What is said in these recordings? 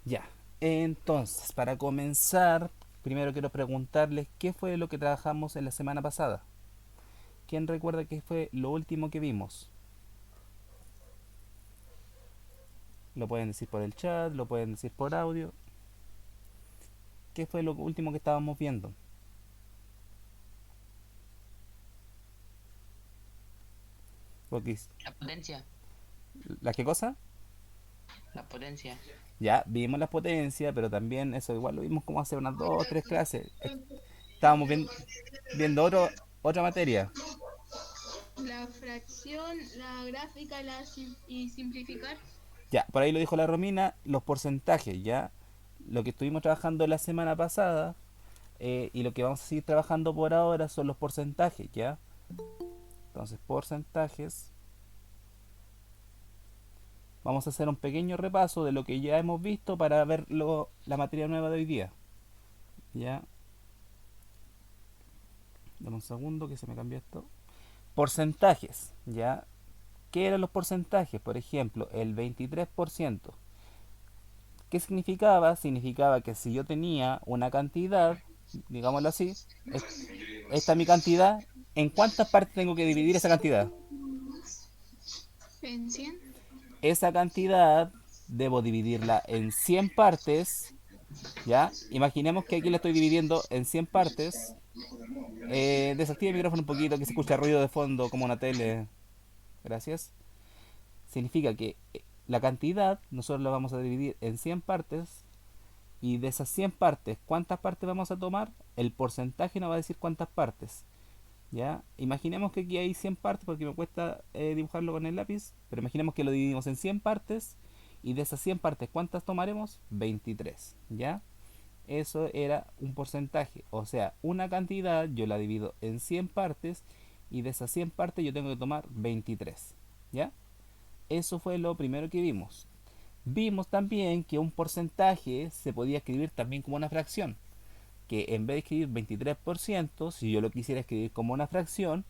Ya. Entonces, para comenzar, primero quiero preguntarles qué fue lo que trabajamos en la semana pasada. ¿Quién recuerda qué fue lo último que vimos? Lo pueden decir por el chat, lo pueden decir por audio. ¿Qué fue lo último que estábamos viendo? Porque, La potencia, ¿la qué cosa? la potencia. Ya, vimos las potencias, pero también eso igual lo vimos como hace unas dos o tres clases. Estábamos viendo otra materia. La fracción, la gráfica y simplificar. Ya, por ahí lo dijo la Romina, los porcentajes, ya. Lo que estuvimos trabajando la semana pasada y lo que vamos a seguir trabajando por ahora son los porcentajes, ¿ya? Entonces, porcentajes. Vamos a hacer un pequeño repaso de lo que ya hemos visto para ver la materia nueva de hoy día. ¿Ya? Dame un segundo que se me cambió esto. Porcentajes, ¿ya? ¿Qué eran los porcentajes? Por ejemplo, el 23%. ¿Qué significaba? Significaba que si yo tenía una cantidad, digámoslo así, esta es mi cantidad, ¿en cuántas partes tengo que dividir esa cantidad? ¿En 100? Esa cantidad debo dividirla en 100 partes, ¿ya? Imaginemos que aquí la estoy dividiendo en 100 partes. Desactive el micrófono un poquito, que se escucha ruido de fondo como una tele. Gracias. Significa que la cantidad nosotros la vamos a dividir en 100 partes y de esas 100 partes, ¿cuántas partes vamos a tomar? El porcentaje nos va a decir cuántas partes. ¿Ya? Imaginemos que aquí hay 100 partes porque me cuesta dibujarlo con el lápiz, pero imaginemos que lo dividimos en 100 partes y de esas 100 partes, ¿cuántas tomaremos? 23, ¿ya? Eso era un porcentaje, o sea, una cantidad yo la divido en 100 partes y de esas 100 partes yo tengo que tomar 23, ¿ya? Eso fue lo primero que vimos. Vimos también que un porcentaje se podía escribir también como una fracción, que en vez de escribir 23%, si yo lo quisiera escribir como una fracción,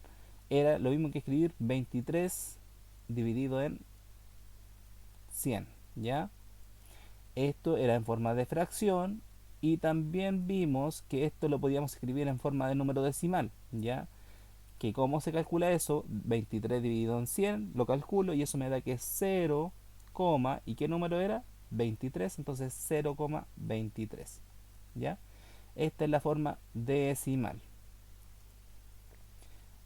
era lo mismo que escribir 23 dividido en 100, ¿ya? Esto era en forma de fracción y también vimos que esto lo podíamos escribir en forma de número decimal, ¿ya? Que cómo se calcula eso, 23 dividido en 100, lo calculo y eso me da que es 0, ¿y qué número era? 23, entonces 0,23, ¿ya? Esta es la forma decimal.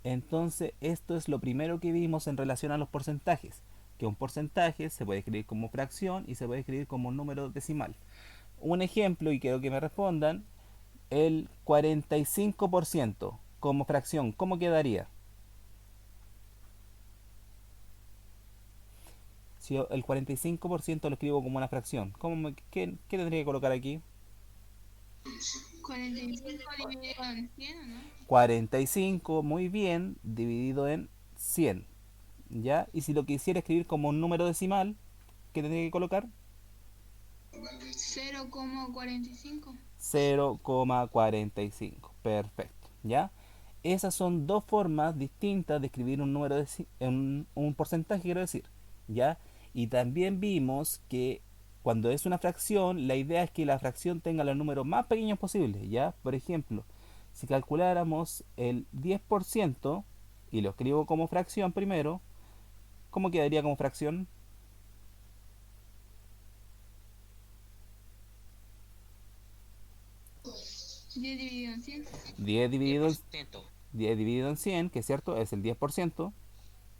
Entonces, esto es lo primero que vimos en relación a los porcentajes, que un porcentaje se puede escribir como fracción y se puede escribir como un número decimal. Un ejemplo, y quiero que me respondan, el 45% como fracción, ¿cómo quedaría? Si el 45% lo escribo como una fracción, ¿qué tendría que colocar aquí? 45 dividido en 100, ¿o no? 45, muy bien, dividido en 100, ¿ya? Y si lo quisiera escribir como un número decimal, ¿qué tendría que colocar? 0,45. 0,45. Perfecto, ¿ya? Esas son dos formas distintas de escribir un número un porcentaje, quiero decir, ¿ya? Y también vimos que cuando es una fracción, la idea es que la fracción tenga los números más pequeños posibles, ¿ya? Por ejemplo, si calculáramos el 10% y lo escribo como fracción primero, ¿cómo quedaría como fracción? 10 dividido en 100. 10 dividido en, 10%. 10 dividido en 100, que es cierto, es el 10%.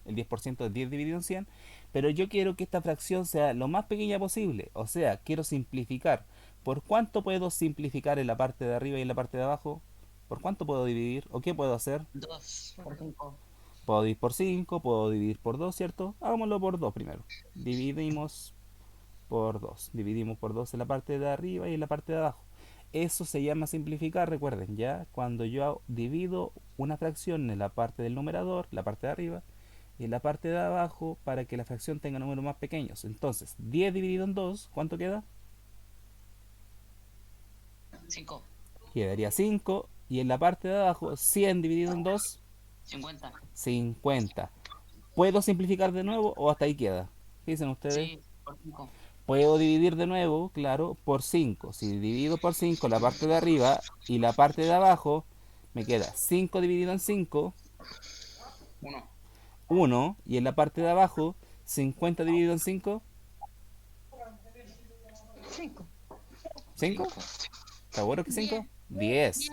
El 10% es 10 dividido en 100, pero yo quiero que esta fracción sea lo más pequeña posible, o sea, quiero simplificar. ¿Por cuánto puedo simplificar en la parte de arriba y en la parte de abajo? ¿Por cuánto puedo dividir? ¿O qué puedo hacer? 2 por 5. Puedo dividir por 5, puedo dividir por 2, ¿cierto? Hagámoslo por 2 primero. Dividimos por 2. Dividimos por 2 en la parte de arriba y en la parte de abajo. Eso se llama simplificar, recuerden, ¿ya? Cuando yo divido una fracción en la parte del numerador, la parte de arriba, y en la parte de abajo para que la fracción tenga números más pequeños. Entonces, 10 dividido en 2, ¿cuánto queda? 5. Quedaría 5. Y en la parte de abajo, 100 dividido en 2, 50. 50. ¿Puedo simplificar de nuevo o hasta ahí queda? ¿Qué dicen ustedes? Sí, por 5. Puedo dividir de nuevo, claro, por 5. Si divido por 5 la parte de arriba y la parte de abajo, me queda 5 dividido en 5, 1. 1. Y en la parte de abajo, 50 dividido en 5, 5. 5. 5. ¿Seguro que 5? 10. 10.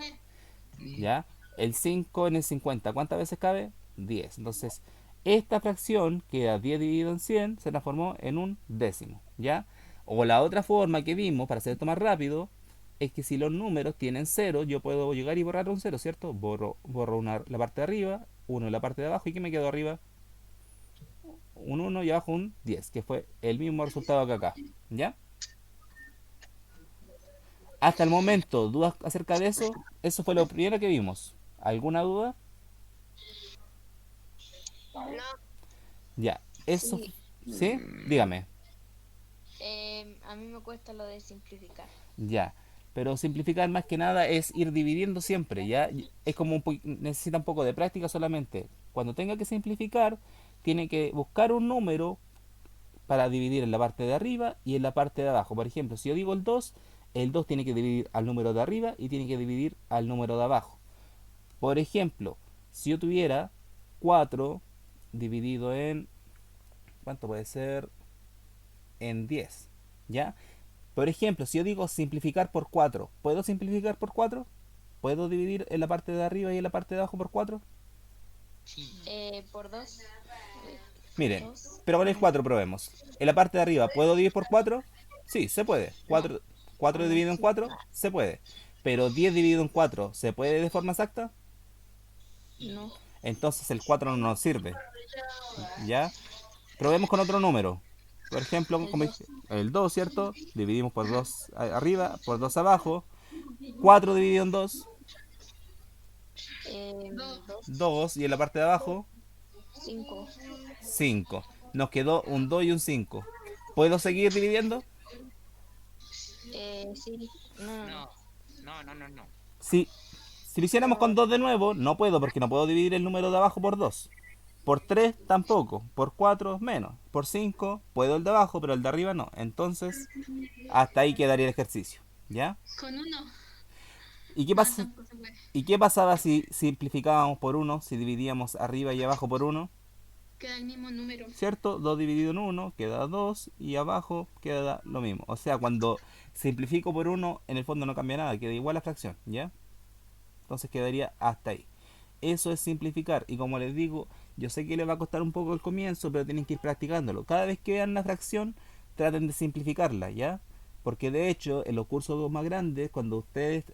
10. ¿Ya? El 5 en el 50, ¿cuántas veces cabe? 10. Entonces, esta fracción, que era 10 dividido en 100, se transformó en un décimo, ¿ya? O la otra forma que vimos, para hacer esto más rápido, es que si los números tienen 0, yo puedo llegar y borrar un 0, ¿cierto? Borro la parte de arriba, 1 en la parte de abajo, ¿y qué me quedó arriba? Un 1 y abajo un 10, que fue el mismo resultado que acá, ¿ya? Hasta el momento, ¿dudas acerca de eso? Eso fue lo primero que vimos. ¿Alguna duda? No. Ya, eso, Sí. ¿sí? Dígame. A mí me cuesta lo de simplificar. Ya, pero simplificar más que nada es ir dividiendo siempre, ¿ya? Es como necesita un poco de práctica solamente. Cuando tenga que simplificar, tiene que buscar un número para dividir en la parte de arriba y en la parte de abajo. Por ejemplo, si yo digo el 2 tiene que dividir al número de arriba y tiene que dividir al número de abajo. Por ejemplo, si yo tuviera 4 dividido en... ¿Cuánto puede ser? En 10, ¿ya? Por ejemplo, si yo digo simplificar por 4, ¿puedo simplificar por 4? ¿Puedo dividir en la parte de arriba y en la parte de abajo por 4? Sí. Por 2. Miren, pero con el 4 probemos. En la parte de arriba, ¿puedo dividir por 4? Sí, se puede. No. 4 dividido en 4, se puede. Pero 10 dividido en 4, ¿se puede de forma exacta? No. Entonces el 4 no nos sirve, ¿ya? Probemos con otro número. Por ejemplo, El como 2. dije, el 2, ¿cierto? Dividimos por 2 arriba, por 2 abajo. 4 dividido en 2, 2. 2. 2. Y en la parte de abajo, 5. 5. Nos quedó un 2 y un 5. ¿Puedo seguir dividiendo? Sí. No. No. No, no, no, no. Si lo hiciéramos con 2 de nuevo, no puedo porque no puedo dividir el número de abajo por 2. Por 3 tampoco. Por 4 menos. Por 5 puedo el de abajo, pero el de arriba no. Entonces, hasta ahí quedaría el ejercicio. ¿Ya? Con 1. ¿Y qué No, pasa? tampoco se puede. ¿Y qué pasaba si simplificábamos por 1? Si dividíamos arriba y abajo por 1. Queda el mismo número. ¿Cierto? 2 dividido en 1 queda 2 y abajo queda lo mismo. O sea, cuando simplifico por 1, en el fondo no cambia nada, queda igual la fracción, ¿ya? Entonces quedaría hasta ahí. Eso es simplificar. Y como les digo, yo sé que les va a costar un poco el comienzo, pero tienen que ir practicándolo. Cada vez que vean una fracción, traten de simplificarla, ¿ya? Porque de hecho, en los cursos más grandes, cuando ustedes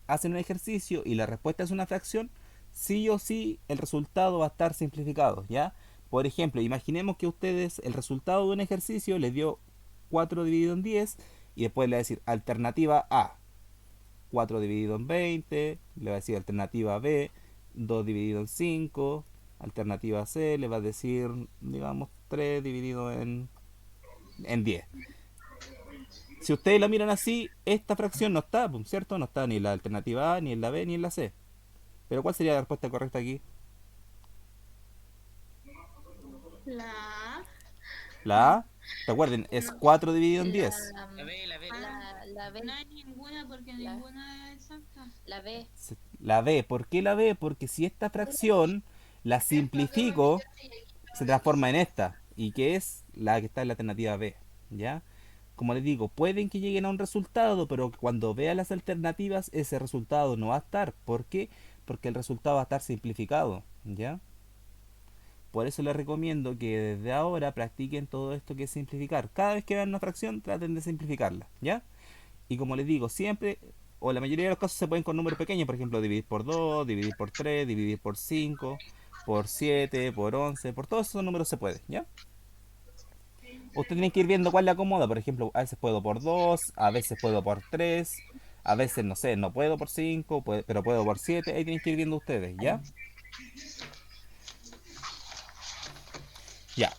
hacen un ejercicio y la respuesta es una fracción, sí o sí el resultado va a estar simplificado, ¿ya? Por ejemplo, imaginemos que ustedes el resultado de un ejercicio les dio 4 dividido en 10 y después le va a decir alternativa A, 4 dividido en 20, le va a decir alternativa B, 2 dividido en 5, alternativa C, le va a decir, digamos, 3 dividido en 10. Si ustedes la miran así, esta fracción no está, ¿cierto? No está ni en la alternativa A, ni en la B, ni en la C. Pero ¿cuál sería la respuesta correcta aquí? La La A, recuerden, es no. 4 dividido en La, 10. La B, la B, la B. la B. No hay ninguna porque La, ninguna es exacta. la B. La B, ¿por qué la B? Porque si esta fracción la simplifico, se transforma en esta. ¿Y que es? La que está en la alternativa B. ¿Ya? Como les digo, pueden que lleguen a un resultado, pero cuando vean las alternativas, ese resultado no va a estar. ¿Por qué? Porque el resultado va a estar simplificado. ¿Ya? Por eso les recomiendo que desde ahora practiquen todo esto que es simplificar. Cada vez que vean una fracción, traten de simplificarla. ¿Ya? Y como les digo, siempre, o la mayoría de los casos se pueden con números pequeños, por ejemplo, dividir por 2, dividir por 3, dividir por 5, por 7, por 11, por todos esos números se puede, ¿ya? Usted tiene que ir viendo cuál le acomoda, por ejemplo, a veces puedo por 2, a veces puedo por 3, a veces, no sé, no puedo por 5, pero puedo por 7, ahí tienen que ir viendo ustedes, ¿ya? Ya.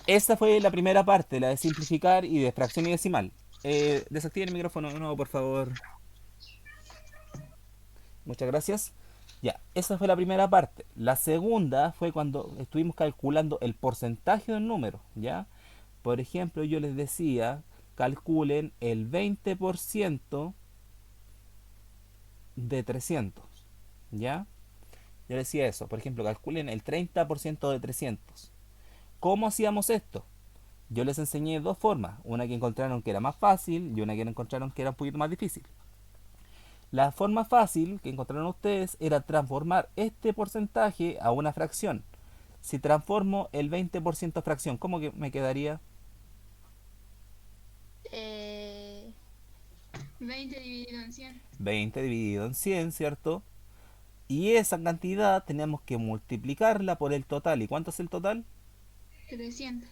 Esta fue la primera parte, la de simplificar y de fracción y decimal. Desactiven el micrófono de nuevo, por favor. Muchas gracias. Ya, esa fue la primera parte. La segunda fue cuando estuvimos calculando el porcentaje de un número, ¿ya? Por ejemplo, yo les decía, calculen el 20% de 300, ¿ya? Yo les decía eso, por ejemplo, calculen el 30% de 300. ¿Cómo hacíamos esto? Yo les enseñé dos formas, una que encontraron que era más fácil y una que encontraron que era un poquito más difícil. La forma fácil que encontraron ustedes era transformar este porcentaje a una fracción. Si transformo el 20% a fracción, ¿cómo que me quedaría? Eh, 20 dividido en 100. 20 dividido en 100, ¿cierto? Y esa cantidad tenemos que multiplicarla por el total. ¿Y cuánto es el total? 300.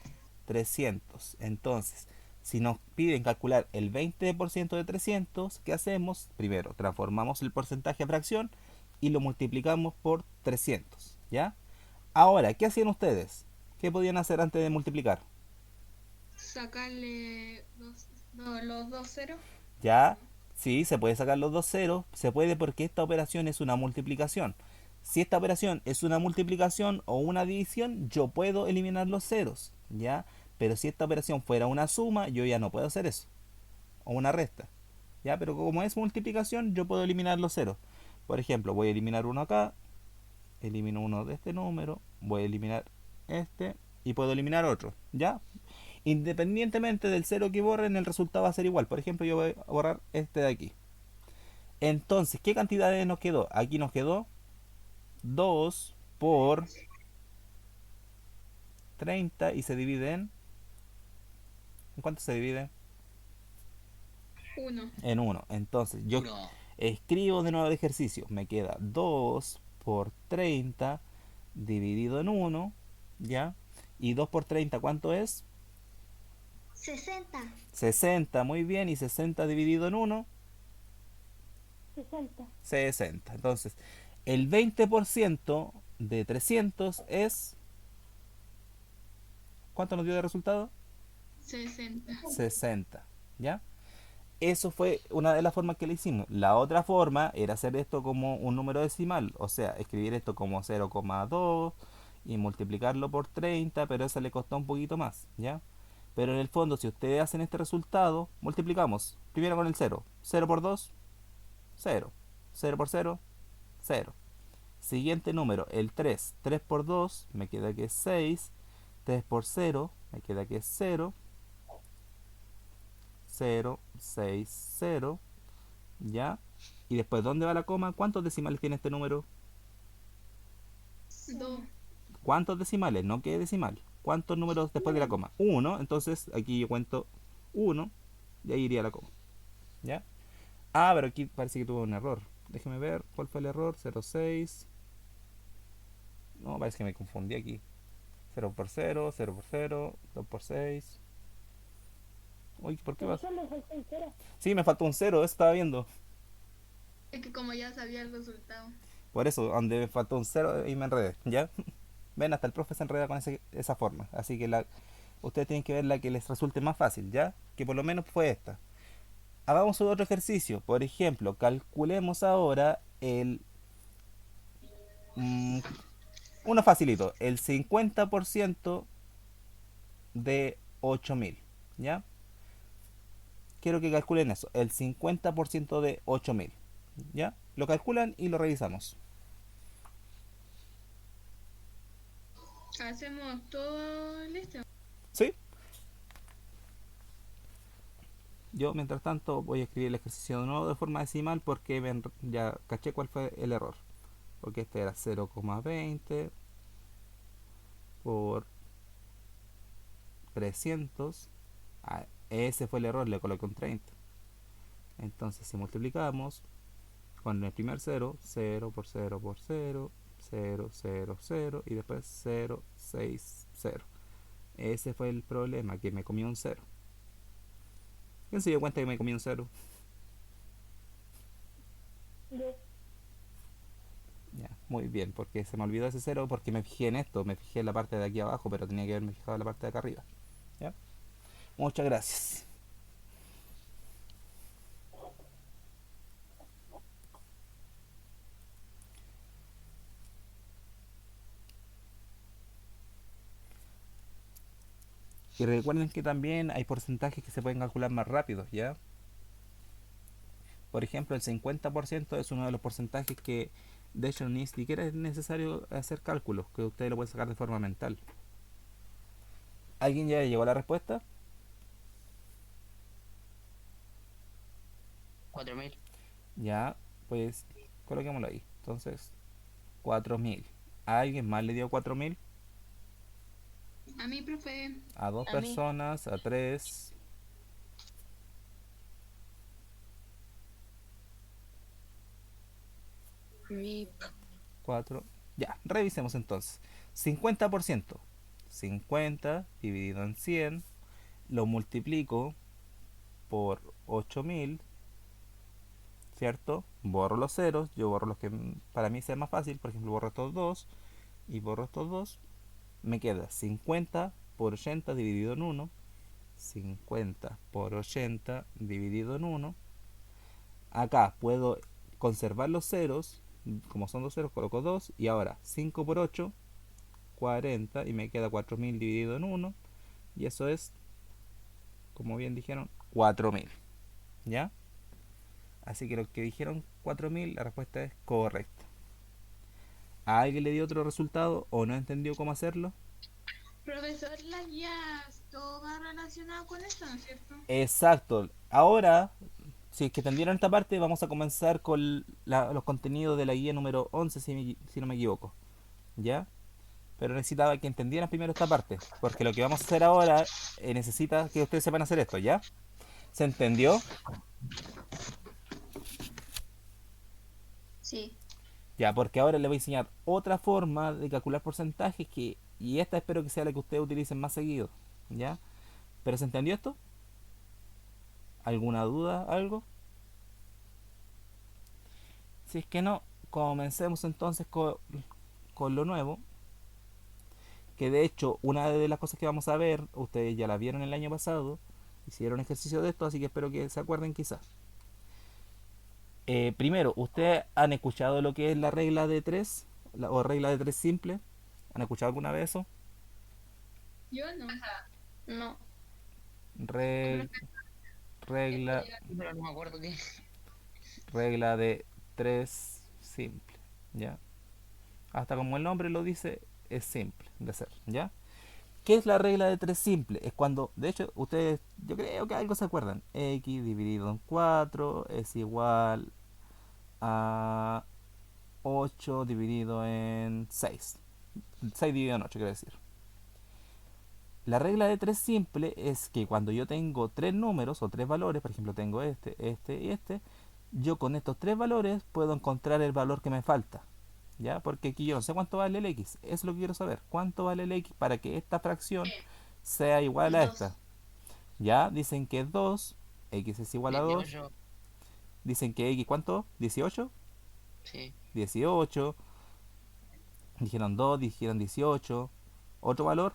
300. Entonces, si nos piden calcular el 20% de 300, ¿qué hacemos? Primero, transformamos el porcentaje a fracción y lo multiplicamos por 300, ¿ya? Ahora, ¿qué hacían ustedes? ¿Qué podían hacer antes de multiplicar? Sacarle los dos ceros. ¿Ya? Sí, se puede sacar los dos ceros. Se puede porque esta operación es una multiplicación. Si esta operación es una multiplicación o una división, yo puedo eliminar los ceros, ¿ya? Pero si esta operación fuera una suma, yo ya no puedo hacer eso. O una resta, ¿ya? Pero como es multiplicación, yo puedo eliminar los ceros. Por ejemplo, voy a eliminar uno acá, elimino uno de este número, voy a eliminar este y puedo eliminar otro, ¿ya? Independientemente del cero que borren, el resultado va a ser igual. Por ejemplo, yo voy a borrar este de aquí. Entonces, ¿qué cantidad nos quedó? Aquí nos quedó 2 por 30 y se divide ¿en cuánto se divide? 1. En uno. Entonces, yo Uno. escribo de nuevo el ejercicio. Me queda 2 por 30 dividido en uno, ¿ya? Y 2 por 30, ¿cuánto es? 60. 60, muy bien. Y 60 dividido en uno, 60. 60. Entonces, el 20% de 300 es... ¿Cuánto nos dio de resultado? 60. 60, ¿ya? Eso fue una de las formas que le hicimos. La otra forma era hacer esto como un número decimal, o sea, escribir esto como 0,2 y multiplicarlo por 30, pero eso le costó un poquito más, ¿ya? Pero en el fondo, si ustedes hacen este resultado, multiplicamos primero con el 0. 0 por 2, 0. 0 por 0, 0. Siguiente número, el 3. 3 por 2, me queda que es 6. 3 por 0, me queda que es 0. 0, 6, 0, ¿ya? Y después, ¿dónde va la coma? ¿Cuántos decimales tiene este número? 2. ¿Cuántos decimales? No qué decimal. ¿Cuántos números después de la coma? 1, entonces aquí yo cuento 1 y ahí iría la coma, ¿ya? Ah, pero aquí parece que tuvo un error. Déjeme ver, ¿cuál fue el error? 0,6. No, parece que me confundí aquí. 0 por 0, 0 por 0, 2 por 6. Uy, ¿por qué vas? Sí, me faltó un 0, eso estaba viendo. Es que como ya sabía el resultado. Por eso, donde me faltó un 0 y me enredé, ¿ya? Ven, hasta el profe se enreda con esa forma. Así que ustedes tienen que ver la que les resulte más fácil, ¿ya? Que por lo menos fue esta. Hagamos otro ejercicio. Por ejemplo, calculemos ahora mm, uno facilito. El 50% de 8000, ¿ya? Quiero que calculen eso. El 50% de 8000, ¿ya? Lo calculan y lo revisamos. Hacemos todo listo. ¿Sí? Yo, mientras tanto, voy a escribir el ejercicio de nuevo de forma decimal porque ya caché cuál fue el error. Porque este era 0,20 por 300. Ah, ese fue el error, le coloqué un 30. Entonces, si multiplicamos con el primer 0, 0 por 0 por 0, 0, 0, 0 y después 0, 6, 0. Ese fue el problema, que me comí un 0. ¿Quién se dio cuenta que me comí un 0? Ya, muy bien, porque se me olvidó ese 0 porque me fijé en esto, me fijé en la parte de aquí abajo, pero tenía que haberme fijado en la parte de acá arriba. ¿Ya? Muchas gracias. Y recuerden que también hay porcentajes que se pueden calcular más rápido, ¿ya? Por ejemplo, el 50% es uno de los porcentajes que, de hecho, ni siquiera es necesario hacer cálculos, que ustedes lo pueden sacar de forma mental. ¿Alguien ya llegó a la respuesta? 4000. Ya, pues coloquémoslo ahí. Entonces, 4000. ¿A alguien más le dio 4000? A mí, profe. A dos A mí. personas, a tres, Mi. cuatro. Ya, revisemos entonces. 50%. 50 dividido en 100. Lo multiplico por 8000, ¿cierto? Borro los ceros. Yo borro los que para mí sea más fácil. Por ejemplo, borro estos dos y borro estos dos. Me queda 50 por 80 dividido en 1. 50 por 80 dividido en 1. Acá puedo conservar los ceros. Como son dos ceros, coloco 2. Y ahora 5 por 8, 40. Y me queda 4000 dividido en 1. Y eso es, como bien dijeron, 4000. ¿Ya? Así que los que dijeron 4000, la respuesta es correcta. ¿A alguien le dio otro resultado o no entendió cómo hacerlo? Profesor, las guías, todo va relacionado con esto, ¿no es cierto? Exacto. Ahora, si es que entendieron esta parte, vamos a comenzar con los contenidos de la guía número 11, si no me equivoco. ¿Ya? Pero necesitaba que entendieran primero esta parte, porque lo que vamos a hacer ahora necesita que ustedes sepan hacer esto, ¿ya? ¿Se entendió? Sí. Ya, porque ahora les voy a enseñar otra forma de calcular porcentajes y esta espero que sea la que ustedes utilicen más seguido, ¿ya? ¿Pero se entendió esto? ¿Alguna duda? ¿Algo? Si es que no, comencemos entonces con lo nuevo, que de hecho una de las cosas que vamos a ver, ustedes ya la vieron el año pasado, hicieron ejercicio de esto, así que espero que se acuerden quizás. Primero, ¿ustedes han escuchado lo que es la regla de 3 o regla de 3 simple? ¿Han escuchado alguna vez eso? Yo no. No. Re- regla, Pero no me acuerdo qué. regla de 3 simple, ¿ya? Hasta como el nombre lo dice, es simple de hacer, ¿ya? ¿Qué es la regla de 3 simple? Es cuando, de hecho, ustedes, yo creo que algo se acuerdan. X dividido en 4 es igual a 8 dividido en 6. 6 dividido en 8, quiero decir. La regla de 3 simple es que cuando yo tengo tres números o tres valores, por ejemplo tengo este y este, yo con estos tres valores puedo encontrar el valor que me falta. ¿Ya? Porque aquí yo no sé cuánto vale el X, eso es lo que quiero saber. ¿Cuánto vale el X para que esta fracción sea igual a esta? 2. ¿Ya? Dicen que es 2, X es igual a 2. 18. Dicen que X, ¿cuánto? 18. Sí. 18. Dijeron 2, dijeron 18. ¿Otro valor?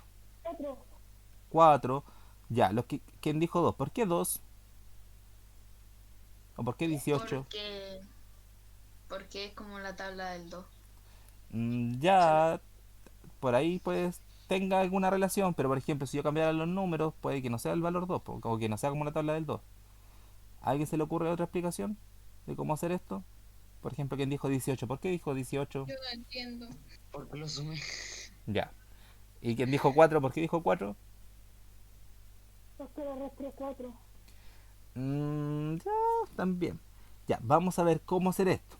4. Ya, ¿quién dijo 2? ¿Por qué 2? ¿O por qué 18? Porque es como la tabla del 2. Ya, por ahí pues tenga alguna relación, pero por ejemplo, si yo cambiara los números, puede que no sea el valor 2, o que no sea como la tabla del 2. ¿A alguien se le ocurre otra explicación de cómo hacer esto? Por ejemplo, ¿quién dijo 18? ¿Por qué dijo 18? Yo no entiendo. Porque lo sumé. Ya. ¿Y quién dijo 4? ¿Por qué dijo 4? Ya, también. Ya, vamos a ver cómo hacer esto.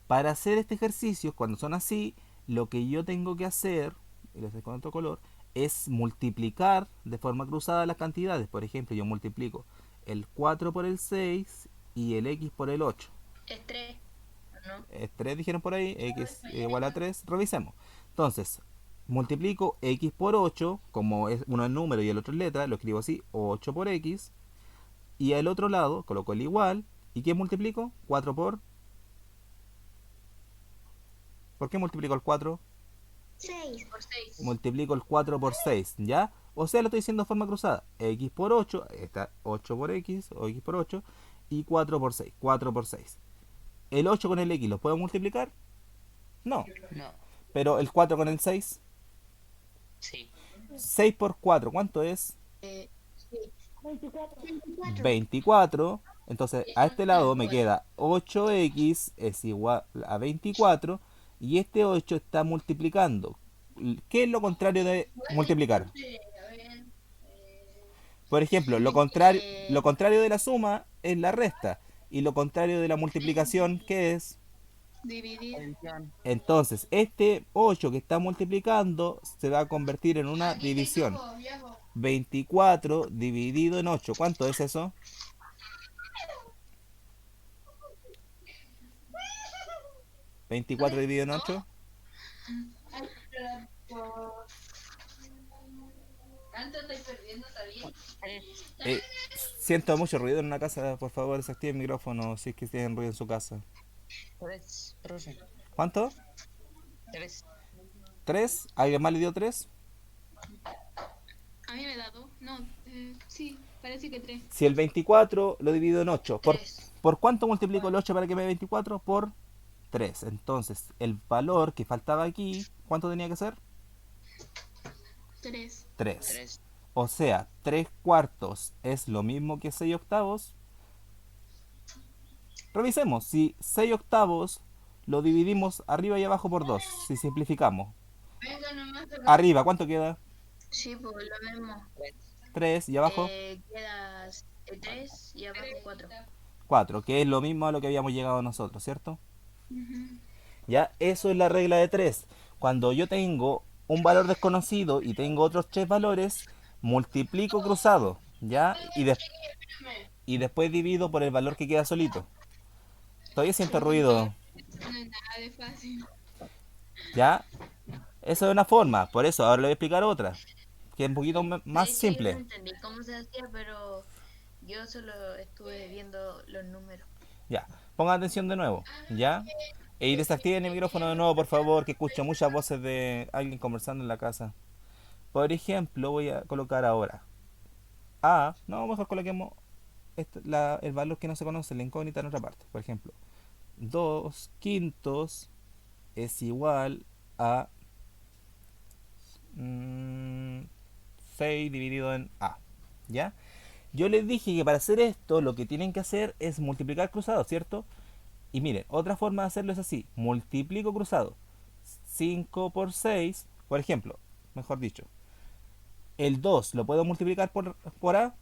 Para hacer este ejercicio, cuando son así, lo que yo tengo que hacer, y lo hacer con otro color, es multiplicar de forma cruzada las cantidades. Por ejemplo, yo multiplico el 4 por el 6 y el x por el 8. Es 3, ¿no? 3 dijeron por ahí, x igual a 3. Revisemos. Entonces, multiplico x por 8, como es uno es número y el otro es letra, lo escribo así, 8 por x. Y al otro lado coloco el igual. ¿Y qué multiplico? 4 por... ¿Por qué multiplico el 4? 6 por 6. Multiplico el 4 por 6, ¿ya? O sea, lo estoy diciendo de forma cruzada. X por 8, está 8 por x, o x por 8, y 4 por 6, 4 por 6. ¿El 8 con el x lo puedo multiplicar? No. No. ¿Pero el 4 con el 6? Sí. 6 por 4, ¿cuánto es? Sí. 24. 24. Entonces a este lado me queda 8x es igual a 24 y este 8 está multiplicando. ¿Qué es lo contrario de multiplicar? A ver. Por ejemplo, lo Eh, contrario de la suma es la resta y lo contrario de la multiplicación, ¿qué es? Dividir. Edición. Entonces, este 8 que está multiplicando se va a convertir en una Aquí estoy división. todo, viejo. 24 dividido en 8, ¿cuánto es eso? 24 dividido en 8. Ay, pero por tanto estoy perdiendo, ¿sabía? 3. Eh, Siento mucho ruido en una casa, por favor, desactive el micrófono si es que tienen ruido en su casa. 3, profe. ¿Cuánto? 3. 3. ¿Alguien más le dio 3? A mí me da 2. No, sí, parece que 3. Si el 24 lo divido en 8, Tres. ¿por cuánto multiplico el 8 para que me dé 24? Por 3. Entonces, el valor que faltaba aquí, ¿cuánto tenía que ser? 3. 3. 3. O sea, 3 cuartos es lo mismo que 6 octavos. Revisemos, si 6 octavos lo dividimos arriba y abajo por 2, si simplificamos. Venga nomás acá. Arriba, ¿cuánto queda? Sí, pues lo mismo. 3 y abajo Queda 3 y abajo 4. 4, que es lo mismo a lo que habíamos llegado nosotros, ¿cierto? Ujú. Ya, eso es la regla de 3. Cuando yo tengo un valor desconocido y tengo otros 3 valores, multiplico cruzado, ¿ya? Y después divido por el valor que queda solito. Todavía siento ruido, No es nada de fácil. ¿ya? Eso es una forma, por eso ahora le voy a explicar otra, que es un poquito De más hecho, yo no simple. entendí cómo se hacía, pero yo solo estuve viendo los números. Ya, pongan atención de nuevo, ¿ya? Y desactiven el micrófono de nuevo, por favor, que escucho muchas voces de alguien conversando en la casa. Por ejemplo, voy a colocar ahora A, no, mejor coloquemos el valor que no se conoce, la incógnita en otra parte. Por ejemplo, 2 quintos es igual a 6 dividido en A, ¿ya? Yo les dije que para hacer esto lo que tienen que hacer es multiplicar cruzado, ¿cierto? Y miren, otra forma de hacerlo es así, multiplico cruzado. 5 por 6, por ejemplo, mejor dicho, el 2 lo puedo multiplicar por A,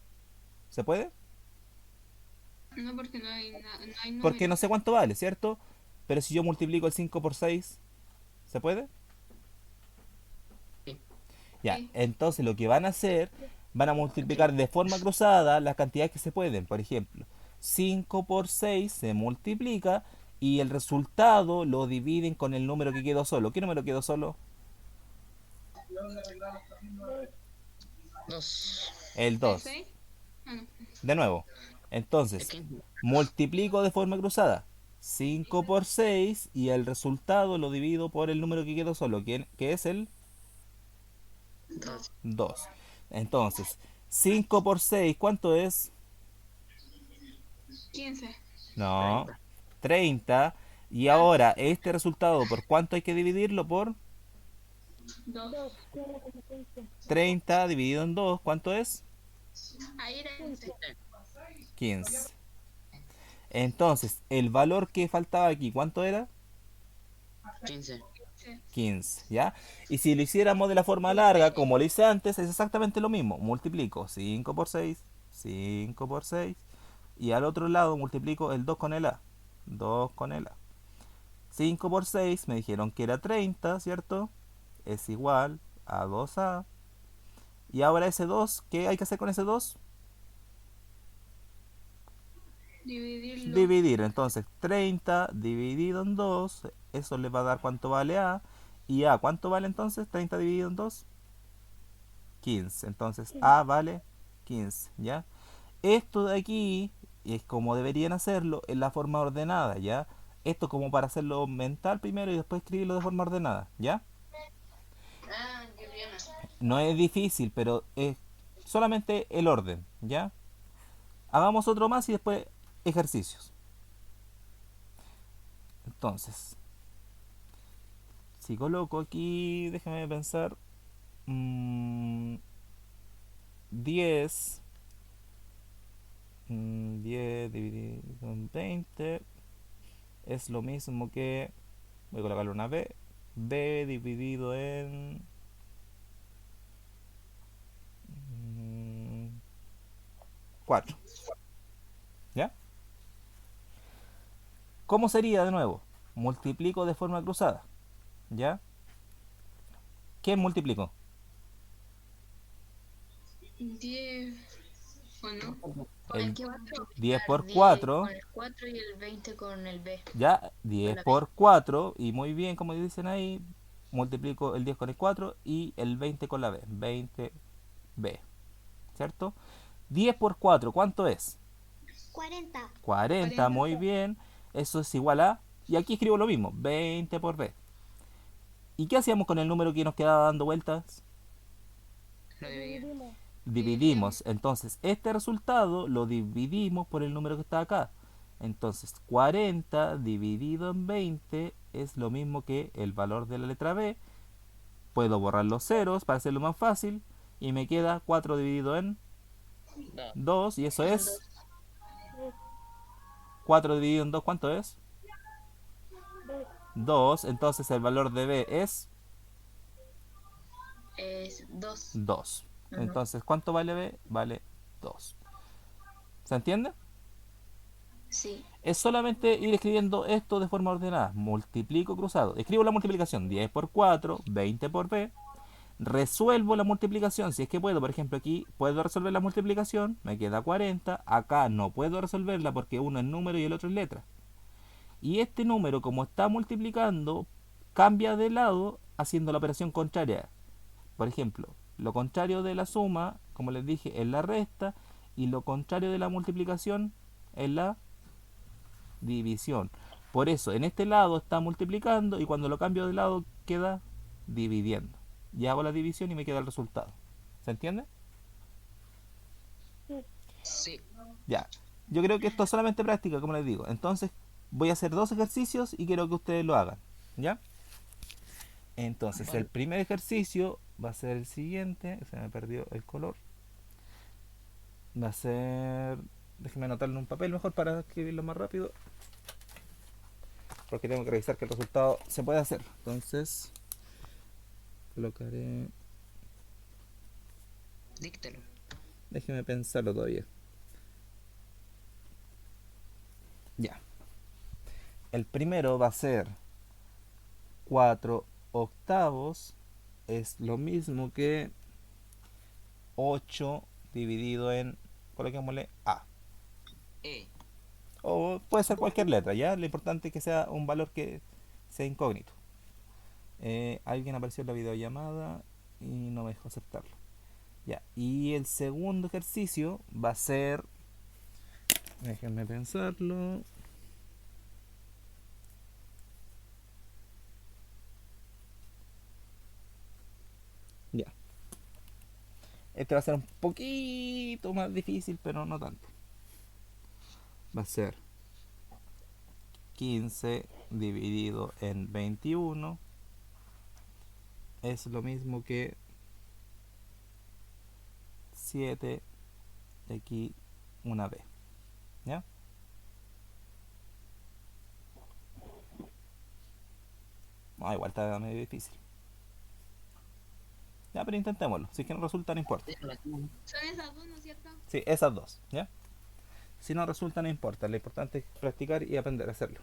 ¿se puede? No, porque no hay, no hay Porque número. no sé cuánto vale, ¿cierto? Pero si yo multiplico el 5 por 6, ¿se puede? Sí. Ya, Sí. entonces lo que van a hacer, van a multiplicar de forma cruzada las cantidades que se pueden. Por ejemplo, 5 por 6 se multiplica y el resultado lo dividen con el número que quedó solo. ¿Qué número quedó solo? 2. El ¿El 2. 6? Ah, no. De nuevo. El Entonces, 15. multiplico de forma cruzada. 5 por 6 y el resultado lo divido por el número que quedó solo, que es el 2. 2. Entonces, 5 por 6, ¿cuánto es? 15. No, 30. 30. Y Ah, ahora, este resultado, ¿por cuánto hay que dividirlo? Por 2. 30 dividido en 2, ¿cuánto es? Ahí era 15. 15. Entonces, el valor que faltaba aquí, ¿cuánto era? 15. 15, ¿ya? Y si lo hiciéramos de la forma larga, como lo hice antes, es exactamente lo mismo. Multiplico 5 por 6, 5 por 6, y al otro lado multiplico el 2 con el A. 2 con el A. 5 por 6 me dijeron que era 30, ¿cierto? Es igual a 2A. Y ahora ese 2, ¿qué hay que hacer con ese 2? Dividirlo. Dividir. Entonces, 30 dividido en 2, eso le va a dar cuánto vale A. Y A, ¿cuánto vale entonces? 30 dividido en 2, 15. Entonces, A vale 15, ¿ya? Esto de aquí es como deberían hacerlo en la forma ordenada, ¿ya? Esto como para hacerlo mental primero y después escribirlo de forma ordenada, ¿ya? Ah, qué bien. No es difícil, pero es solamente el orden, ¿ya? Hagamos otro más y después ejercicios. Entonces, si coloco aquí, déjame pensar. mm, 10 10 dividido en 20 es lo mismo que, voy a colocarle una b dividido en 4. ¿Ya? ¿Cómo sería de nuevo? Multiplico de forma cruzada. ¿Ya? ¿Qué multiplico? 10. ¿O no? Con el El 4 10 multiplicar por 10 4. con el 4 y el 20 con el B. Ya, Con 10 la B. por 4. Y muy bien, como dicen ahí, multiplico el 10 con el 4 y el 20 con la b. 20b. ¿Cierto? 10 por 4, ¿cuánto es? 40, 40. muy bien. Eso es igual a... Y aquí escribo lo mismo, 20 por b. ¿Y qué hacíamos con el número que nos quedaba dando vueltas? Lo dividí. Dividimos. Dividimos. Entonces, este resultado lo dividimos por el número que está acá. Entonces, 40 dividido en 20 es lo mismo que el valor de la letra B. Puedo borrar los ceros para hacerlo más fácil. Y me queda 4 dividido en No. 2. Y eso En es 2 4 dividido en 2. ¿Cuánto es? 2. Entonces, el valor de B es es 2. 2. Entonces, ¿cuánto vale B? Vale 2. ¿Se entiende? Sí. Es solamente ir escribiendo esto de forma ordenada. Multiplico cruzado. Escribo la multiplicación 10 por 4, 20 por b. Resuelvo la multiplicación si es que puedo. Por ejemplo, aquí puedo resolver la multiplicación. Me queda 40. Acá no puedo resolverla porque uno es número y el otro es letra. Y este número, como está multiplicando, cambia de lado haciendo la operación contraria. Por ejemplo, lo contrario de la suma, como les dije, es la resta. Y lo contrario de la multiplicación es la división. Por eso, en este lado está multiplicando y cuando lo cambio de lado queda dividiendo. Y hago la división y me queda el resultado. ¿Se entiende? Sí. Ya. Yo creo que esto es solamente práctica, como les digo. Entonces, voy a hacer dos ejercicios y quiero que ustedes lo hagan. ¿Ya? Entonces, el Vale. primer ejercicio va a ser el siguiente. Se me perdió el color. Va a ser... Déjenme anotarlo en un papel mejor para escribirlo más rápido. Porque tengo que revisar que el resultado se puede hacer. Entonces, colocaré... Díctalo. Déjeme pensarlo todavía. Ya. El primero va a ser 4 octavos. Es lo mismo que 8 dividido en, coloquémosle A. E. O puede ser cualquier letra, ¿ya? Lo importante es que sea un valor que sea incógnito. Alguien apareció en la videollamada y no me dejó aceptarlo. Ya. Y el segundo ejercicio va a ser... Déjenme pensarlo. Ya. Este va a ser un poquito más difícil, pero no tanto. Va a ser 15 dividido en 21 es lo mismo que 7 y aquí una b. ¿Ya? Ah, igual está medio difícil. Ya, pero intentémoslo. Si es que no resulta, no importa. Déjala tú. Son esas dos, ¿no es cierto? Sí, esas dos. ¿Ya? Si no resulta, no importa. Lo importante es practicar y aprender a hacerlo.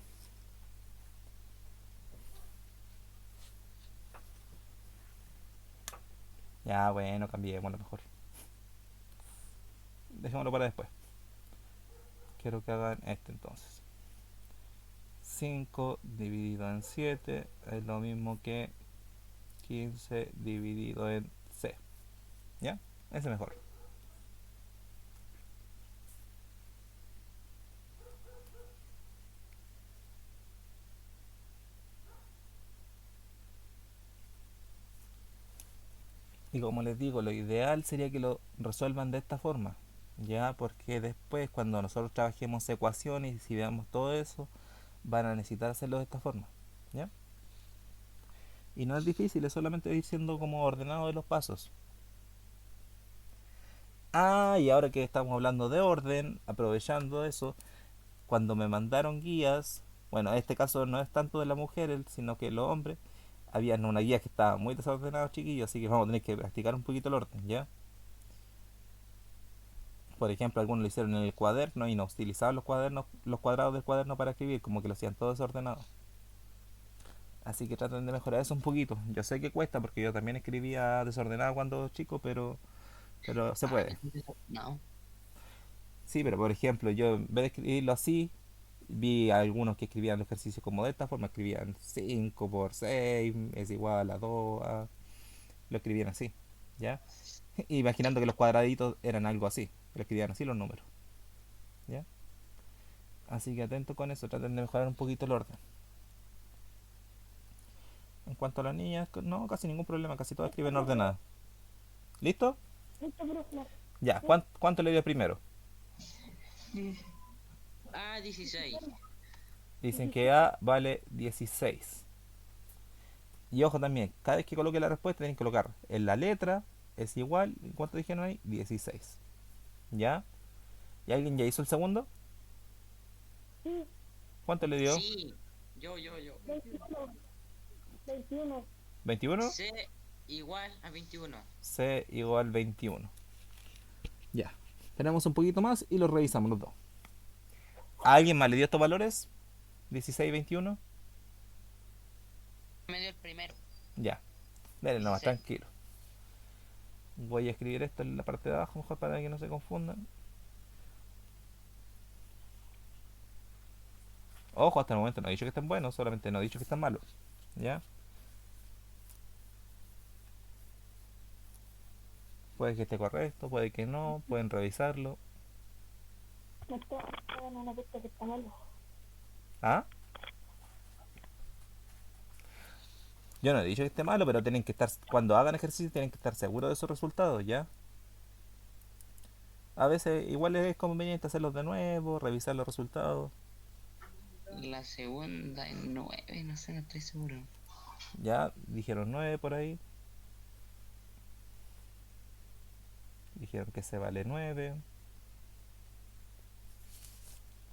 Ya, bueno, cambiémoslo mejor. Dejémoslo para después. Quiero que hagan este entonces. 5 dividido en 7 es lo mismo que 15 dividido en c. ¿Ya? Ese es mejor. Y como les digo, lo ideal sería que lo resuelvan de esta forma. Ya, porque después cuando nosotros trabajemos ecuaciones y si veamos todo eso, van a necesitar hacerlo de esta forma. ¿Ya? Y no es difícil, es solamente ir siendo como ordenado de los pasos. Ah, y ahora que estamos hablando de orden, aprovechando eso, cuando me mandaron guías, bueno, en este caso no es tanto de la mujer, sino que los hombres, había una guía que estaba muy desordenada, chiquillos, así que vamos a tener que practicar un poquito el orden, ¿ya? Por ejemplo, algunos lo hicieron en el cuaderno y no utilizaban los cuadernos, los cuadrados del cuaderno para escribir, como que lo hacían todo desordenado. Así que traten de mejorar eso un poquito. Yo sé que cuesta porque yo también escribía desordenado cuando chico, pero se Ah, puede. no. Sí, pero por ejemplo, yo en vez de escribirlo así, vi a algunos que escribían los ejercicios como de esta forma, escribían 5 por 6 es igual a 2 lo escribían así, ¿ya? Imaginando que los cuadraditos eran algo así, lo escribían así los números, ¿ya? Así que atento con eso, traten de mejorar un poquito el orden. En cuanto a las niñas, no, casi ningún problema, casi todas escriben ordenadas. ¿Listo? Ya, ¿cuánto le dio primero? Ah, 16. Dicen que A vale 16. Y ojo también, cada vez que coloque la respuesta tienen que colocar en la letra es igual, ¿cuánto dijeron ahí? 16. ¿Ya? ¿Y alguien ya hizo el segundo? ¿Cuánto le dio? Sí. Yo. 21. C igual a 21. C igual 21. Ya. Tenemos un poquito más y los revisamos los dos. ¿A alguien más le dio estos valores? 16 y 21. Me dio el primero. Ya. Denle nomás, 16. tranquilo. Voy a escribir esto en la parte de abajo mejor para que no se confundan. Ojo, hasta el momento no he dicho que estén buenos, solamente no he dicho que estén malos. ¿Ya? Puede que esté correcto, puede que no, pueden revisarlo. ¿Ah? Yo no he dicho que esté malo, pero tienen que estar, cuando hagan ejercicio, tienen que estar seguros de sus resultados, ¿ya? A veces igual es conveniente hacerlos de nuevo, revisar los resultados. La segunda en 9, no sé, no estoy seguro. Ya, dijeron 9 por ahí. Dijeron que se vale 9.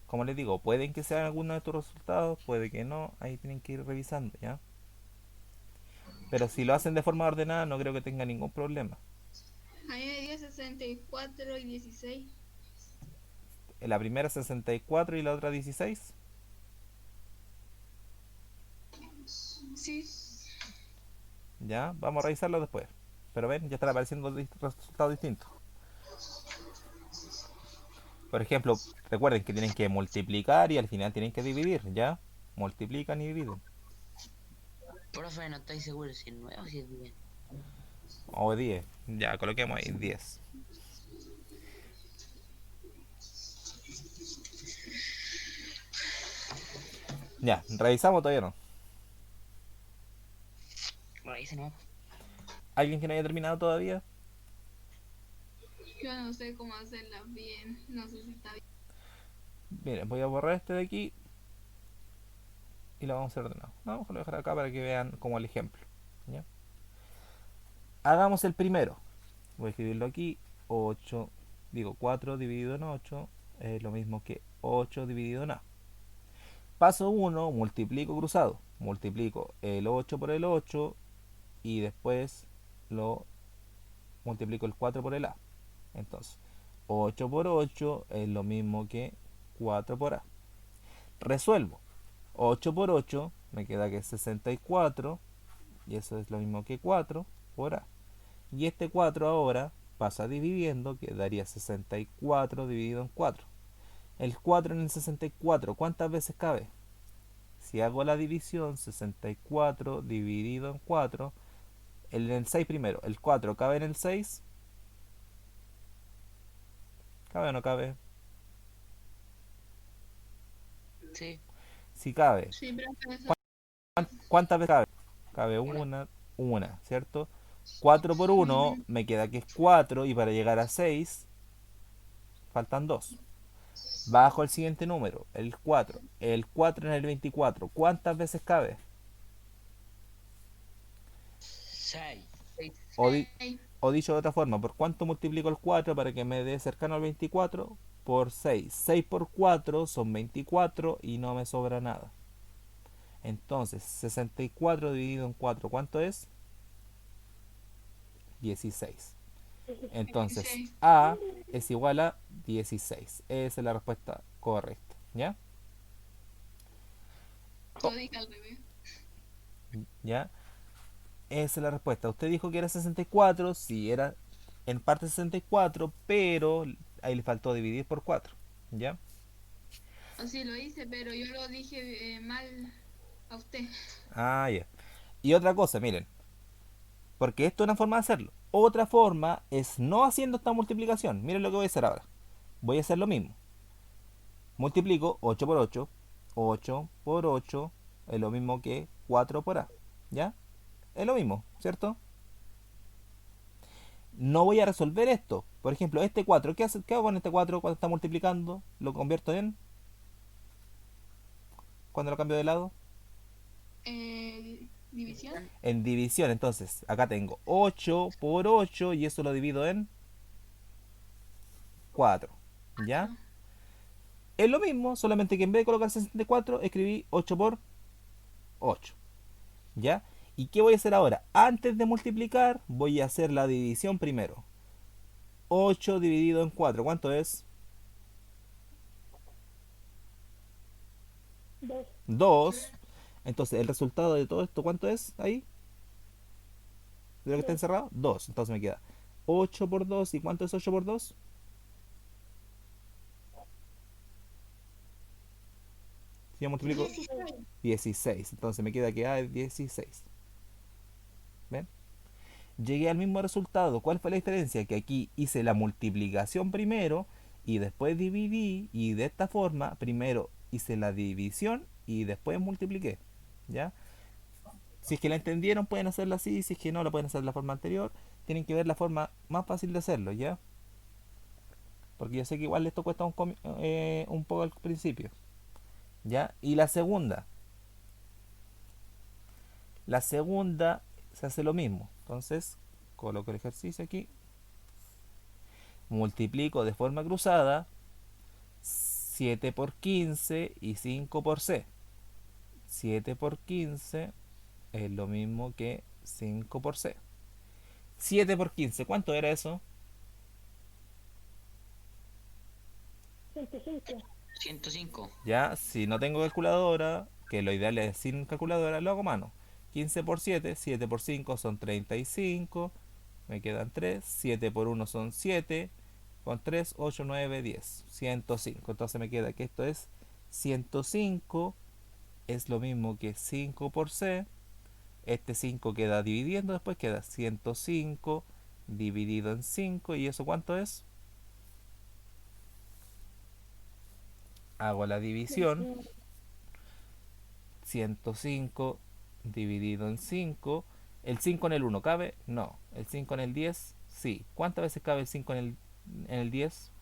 Como les digo, pueden que sean algunos de tus resultados, puede que no, ahí tienen que ir revisando, ¿ya? Pero si lo hacen de forma ordenada, no creo que tenga ningún problema. A mí me dio 64 y 16. En la primera 64 y la otra 16. Sí. Ya, vamos a revisarlo después. Pero ven, ya están apareciendo resultados distintos. Por ejemplo, recuerden que tienen que multiplicar y al final tienen que dividir, ¿ya? Multiplican y dividen. Profe, no estoy seguro si es 9 o si es 10. O 10. Ya, coloquemos ahí 10. Ya, revisamos todavía no. Bueno, dice no. ¿Alguien que no haya terminado todavía? Yo no sé cómo hacerla bien. No sé si está bien. Miren, voy a borrar este de aquí y lo vamos a hacer ordenado. No, vamos a dejar acá para que vean como el ejemplo. ¿Ya? Hagamos el primero. Voy a escribirlo aquí. 8, digo 4 dividido en 8 es lo mismo que 8 dividido en A. Paso 1, multiplico cruzado. Multiplico el 8 por el 8 y después lo multiplico el 4 por el A. Entonces, 8 por 8 es lo mismo que 4 por A. Resuelvo. 8 por 8 me queda que es 64 y eso es lo mismo que 4 por A. Y este 4 ahora pasa dividiendo, que daría 64 dividido en 4. El 4 en el 64, ¿cuántas veces cabe? Si hago la división, 64 dividido en 4, en el 6 primero, ¿el 4 cabe en el 6? ¿Cabe o no cabe? Sí, Si cabe. Sí, profe. ¿Cuántas veces cabe? Cabe una. una, ¿cierto? 4 por 1 Ujú. me queda que es 4 y para llegar a 6 faltan 2. Bajo el siguiente número, el 4. El 4 en el 24, ¿cuántas veces cabe? 6. O, di- Ey, o dicho de otra forma, ¿por cuánto multiplico el 4 para que me dé cercano al 24? Por 6. 6 por 4 son 24 y no me sobra nada. Entonces, 64 dividido en 4, ¿cuánto es? 16. Entonces, 16. A es igual a 16. Esa es la respuesta correcta. ¿Ya? Yo dije al revés. ¿Ya? Esa es la respuesta. Usted dijo que era 64, sí, era en parte 64, pero ahí le faltó dividir por 4. ¿Ya? Así lo hice, pero yo lo dije mal a usted. Ah, ya. Y otra cosa, miren, porque esto es una forma de hacerlo. Otra forma es no haciendo esta multiplicación. Miren lo que voy a hacer ahora. Voy a hacer lo mismo. Multiplico 8 por 8. 8 por 8 es lo mismo que 4 por A. ¿Ya? Es lo mismo, ¿cierto? No voy a resolver esto. Por ejemplo, este 4, ¿qué hago con este 4 cuando está multiplicando? Lo convierto en... Cuando lo cambio de lado. División. En división. Entonces, acá tengo 8 por 8 y eso lo divido en 4. ¿Ya? No. Es lo mismo, solamente que en vez de colocar 64, escribí 8 por 8. ¿Ya? ¿Y qué voy a hacer ahora? Antes de multiplicar, voy a hacer la división primero. 8 dividido en 4, ¿cuánto es? 2. Entonces, el resultado de todo esto, ¿cuánto es ahí? ¿De lo que está encerrado? 2. Entonces me queda 8 por 2. ¿Y cuánto es 8 por 2? Si yo multiplico 16. Entonces me queda que A es 16. ¿Ven? Llegué al mismo resultado. ¿Cuál fue la diferencia? Que aquí hice la multiplicación primero y después dividí, y de esta forma primero hice la división y después multipliqué. ¿Ya? Si es que la entendieron pueden hacerla así, si es que no la pueden hacer de la forma anterior, tienen que ver la forma más fácil de hacerlo, ¿ya? Porque yo sé que igual esto cuesta un poco al principio, ¿ya? Y la segunda se hace lo mismo. Entonces, coloco el ejercicio aquí, multiplico de forma cruzada 7 por 15 y 5 por c. 7 por 15 es lo mismo que 5 por c. 7 por 15, ¿cuánto era eso? 105. Ya, si no tengo calculadora, que lo ideal es sin calculadora, lo hago a mano. 15 por 7, 7 por 5 son 35, me quedan 3, 7 por 1 son 7, con 3, 8, 9, 10, 105. Entonces me queda que esto es 105, es lo mismo que 5 por c. Este 5 queda dividiendo, después queda 105 dividido en 5, ¿y eso cuánto es? Hago la división. 105 dividido en 5. ¿El 5 en el 1 cabe? No. ¿El 5 en el 10? Sí. ¿Cuántas veces cabe el 5 en el 10?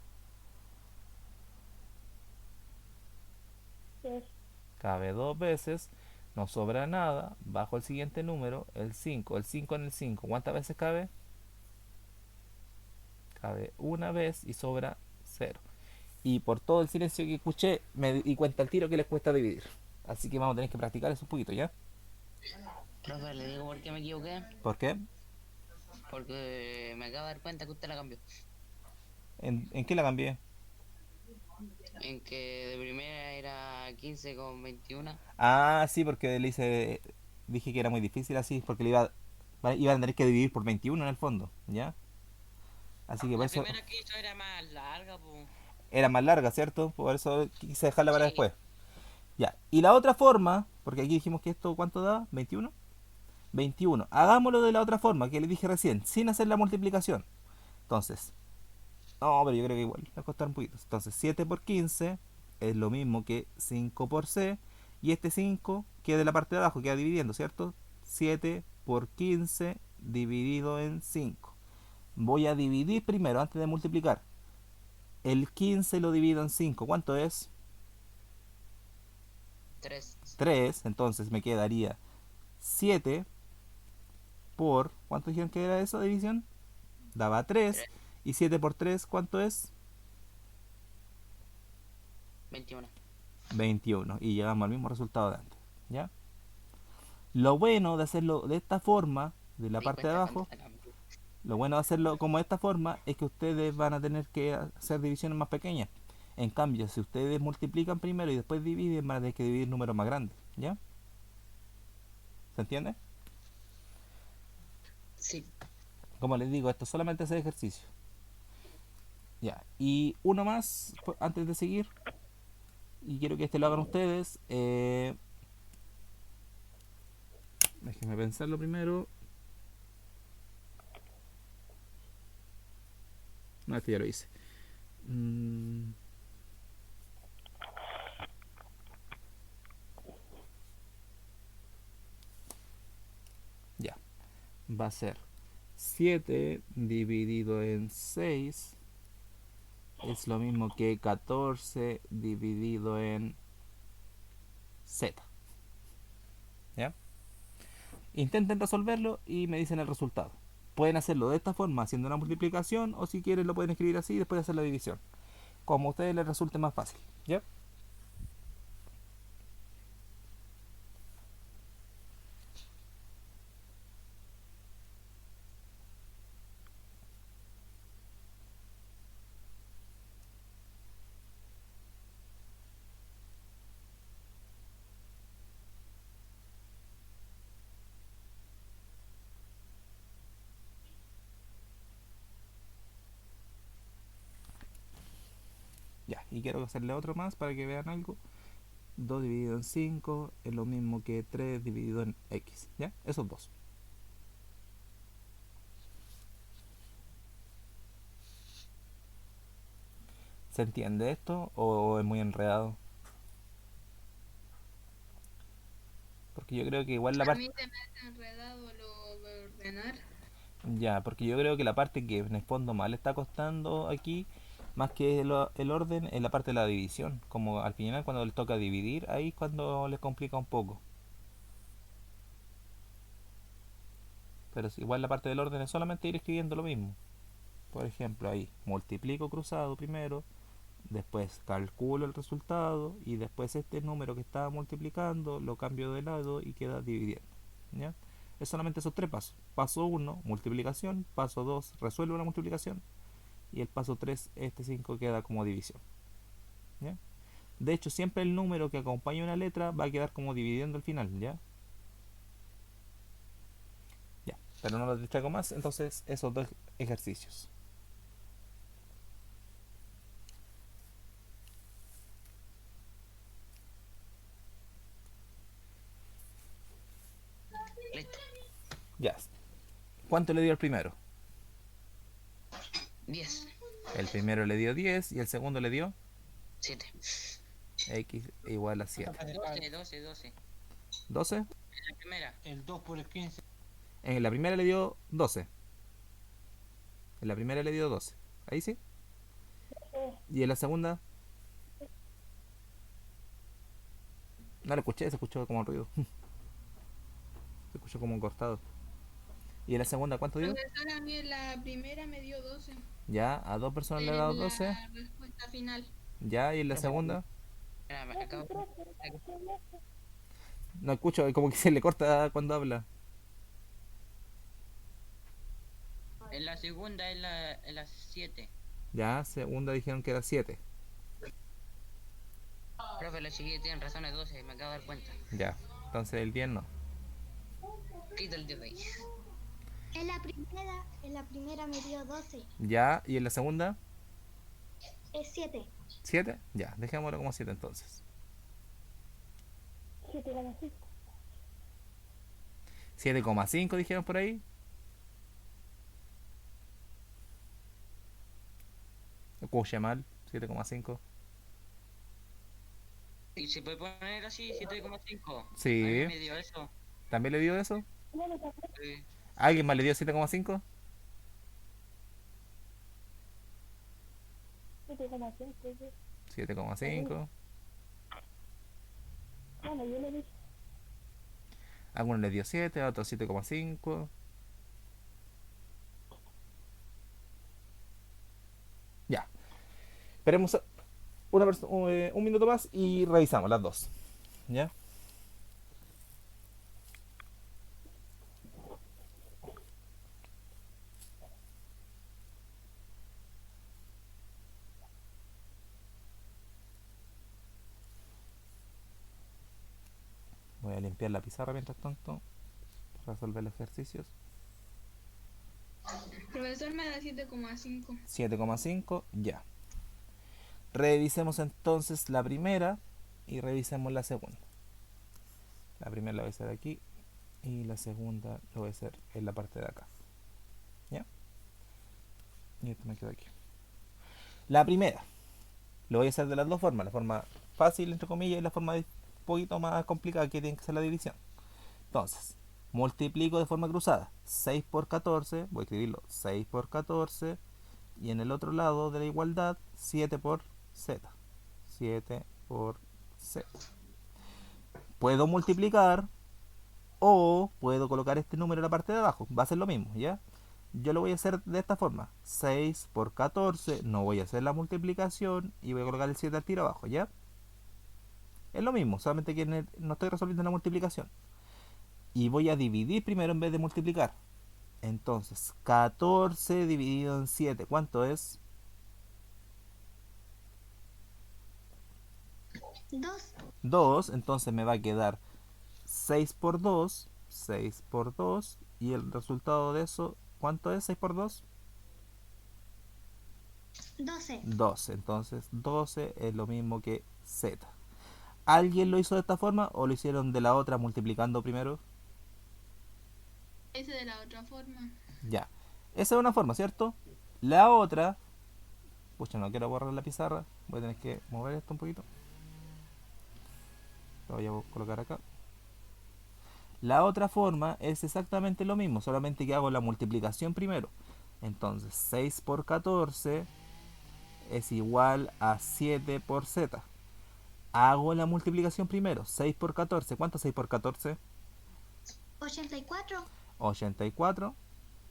Cabe 2 veces. No sobra nada. Bajo el siguiente número, el 5. El 5 en el 5, ¿cuántas veces cabe? Cabe una vez y sobra 0. Y por todo el silencio que escuché, me di cuenta al tiro que les cuesta dividir. Así que vamos a tener que practicar eso un poquito, ¿ya? Profe, le digo por qué me equivoqué. ¿Por qué? Porque me acabo de dar cuenta que usted la cambió. ¿En qué la cambié? En que de primera era 15 con 21. Ah, sí, porque dije que era muy difícil así, porque iba a tener que dividir por 21 en el fondo, ¿ya? Así que por La eso primera que hizo era más larga, pues. era más larga, ¿cierto? Por eso quise dejarla para Sí. después. Ya, y la otra forma, porque aquí dijimos que esto, ¿cuánto da? 21. 21. Hagámoslo de la otra forma que le dije recién, sin hacer la multiplicación. Entonces, no, pero yo creo que igual va a costar un poquito. Entonces, 7 por 15 es lo mismo que 5 por c. Y este 5 queda de la parte de abajo, queda dividiendo, ¿cierto? 7 por 15 dividido en 5. Voy a dividir primero antes de multiplicar. El 15 lo divido en 5. ¿Cuánto es? 3. 3. Entonces me quedaría 7 por... ¿Cuánto dijeron que era eso de división? Daba 3. Y 7 por 3, ¿cuánto es? 21. 21. Y llegamos al mismo resultado de antes. ¿Ya? Lo bueno de hacerlo de esta forma, de la ¿Te parte de cuenta cuánto abajo, sacamos? lo bueno de hacerlo como de esta forma es que ustedes van a tener que hacer divisiones más pequeñas. En cambio, si ustedes multiplican primero y después dividen, van a tener que dividir números más grandes. ¿Ya? ¿Se entiende? Sí. Como les digo, esto solamente es ejercicio. Ya. Y uno más, antes de seguir, y quiero que este lo hagan ustedes. Déjenme pensarlo primero. No, este ya lo hice. Mm, ya. Va a ser 7 dividido en 6 es lo mismo que 14 dividido en z. ¿Ya? Intenten resolverlo y me dicen el resultado. Pueden hacerlo de esta forma, haciendo una multiplicación, o si quieren lo pueden escribir así y después hacer la división. Como a ustedes les resulte más fácil. ¿Ya? Ya. Y quiero hacerle otro más para que vean algo. 2 dividido en 5 es lo mismo que 3 dividido en x. ¿Ya? Esos dos. ¿Se entiende esto o es muy enredado? Porque yo creo que igual la A parte... mí se me hace enredado lo de ordenar. Ya, porque yo creo que la parte que en el fondo más le está costando aquí, más que el orden, es la parte de la división. Como al final cuando les toca dividir, ahí es cuando les complica un poco. Pero igual la parte del orden es solamente ir escribiendo lo mismo. Por ejemplo, ahí multiplico cruzado primero, después calculo el resultado y después este número que estaba multiplicando lo cambio de lado y queda dividiendo. ¿Ya? Es solamente esos tres pasos. Paso uno multiplicación. Paso 2 resuelvo la multiplicación. Y el paso 3 este 5 queda como división. ¿Ya? De hecho, siempre el número que acompaña una letra va a quedar como dividiendo al final. ¿Ya? Ya. Pero no lo distraigo más. Entonces, esos dos ejercicios. Listo. Ya. ¿Cuánto le dio el primero? 10. El primero le dio 10 y el segundo le dio 7. x igual a 7. 12. 12. La primera. El 2 por el 15. En la primera le dio 12. En la primera le dio 12. Ahí sí. Y en la segunda no lo escuché, se escuchó como ruido. Se escuchó como cortado. ¿Y en la segunda cuánto dio? Profesor, a mí en la primera me dio 12 Ya, a dos personas le he dado en 12. la respuesta final. Ya, y en la segunda Espera, acabo. no escucho, como que se le corta cuando habla. En la segunda es la 7. Ya, segunda dijeron que era 7. Profe, los chiquillos tienen razón, es 12. Me acabo de dar cuenta. Ya, entonces el 10 no. Quita el 10 de ahí. En la primera me dio 12. Ya, y en la segunda Es 7. 7. Ya, dejémoslo como 7 entonces. 7,5. 7,5 dijeron por ahí. Escuché mal, 7,5. Y se puede poner así, 7,5. A Sí, mí me dio eso. ¿también le dio eso? Sí. ¿Alguien más le dio 7,5? 7,5. 7,5. Bueno, yo le dije. Algunos le dio 7, a otros 7,5. Esperemos un minuto más y revisamos las dos. ¿Ya? Voy a limpiar la pizarra mientras tanto para resolver los ejercicios. Profesor me da 7,5. 7,5, ya. Revisemos entonces la primera y revisemos la segunda. La primera la voy a hacer aquí y la segunda lo voy a hacer en la parte de acá. ¿Ya? Y esto me queda aquí. La primera lo voy a hacer de las dos formas, la forma fácil entre comillas y la forma un poquito más complicada que tiene que ser la división. Entonces, multiplico de forma cruzada 6 por 14, voy a escribirlo 6 por 14 y en el otro lado de la igualdad 7 por z. 7 por z. Puedo multiplicar o puedo colocar este número en la parte de abajo, va a ser lo mismo, ¿ya? Yo lo voy a hacer de esta forma, 6 por 14, no voy a hacer la multiplicación y voy a colocar el 7 al tiro abajo, ¿ya? Es lo mismo, solamente que no estoy resolviendo la multiplicación. Y voy a dividir primero en vez de multiplicar. Entonces, 14 dividido en 7, ¿cuánto es? 2. 2, entonces me va a quedar 6 por 2, 6 por 2, y el resultado de eso, ¿cuánto es 6 por 2? 12. 12, entonces 12 es lo mismo que z. ¿Alguien lo hizo de esta forma o lo hicieron de la otra multiplicando primero? Ese de la otra forma. Ya, esa es una forma, ¿cierto? La otra, pucha, no quiero borrar la pizarra, voy a tener que mover esto un poquito. Lo voy a colocar acá. La otra forma es exactamente lo mismo, solamente que hago la multiplicación primero. Entonces 6 por 14 es igual a 7 por z. Hago la multiplicación primero, 6 por 14, ¿cuánto es 6 por 14? 84. 84.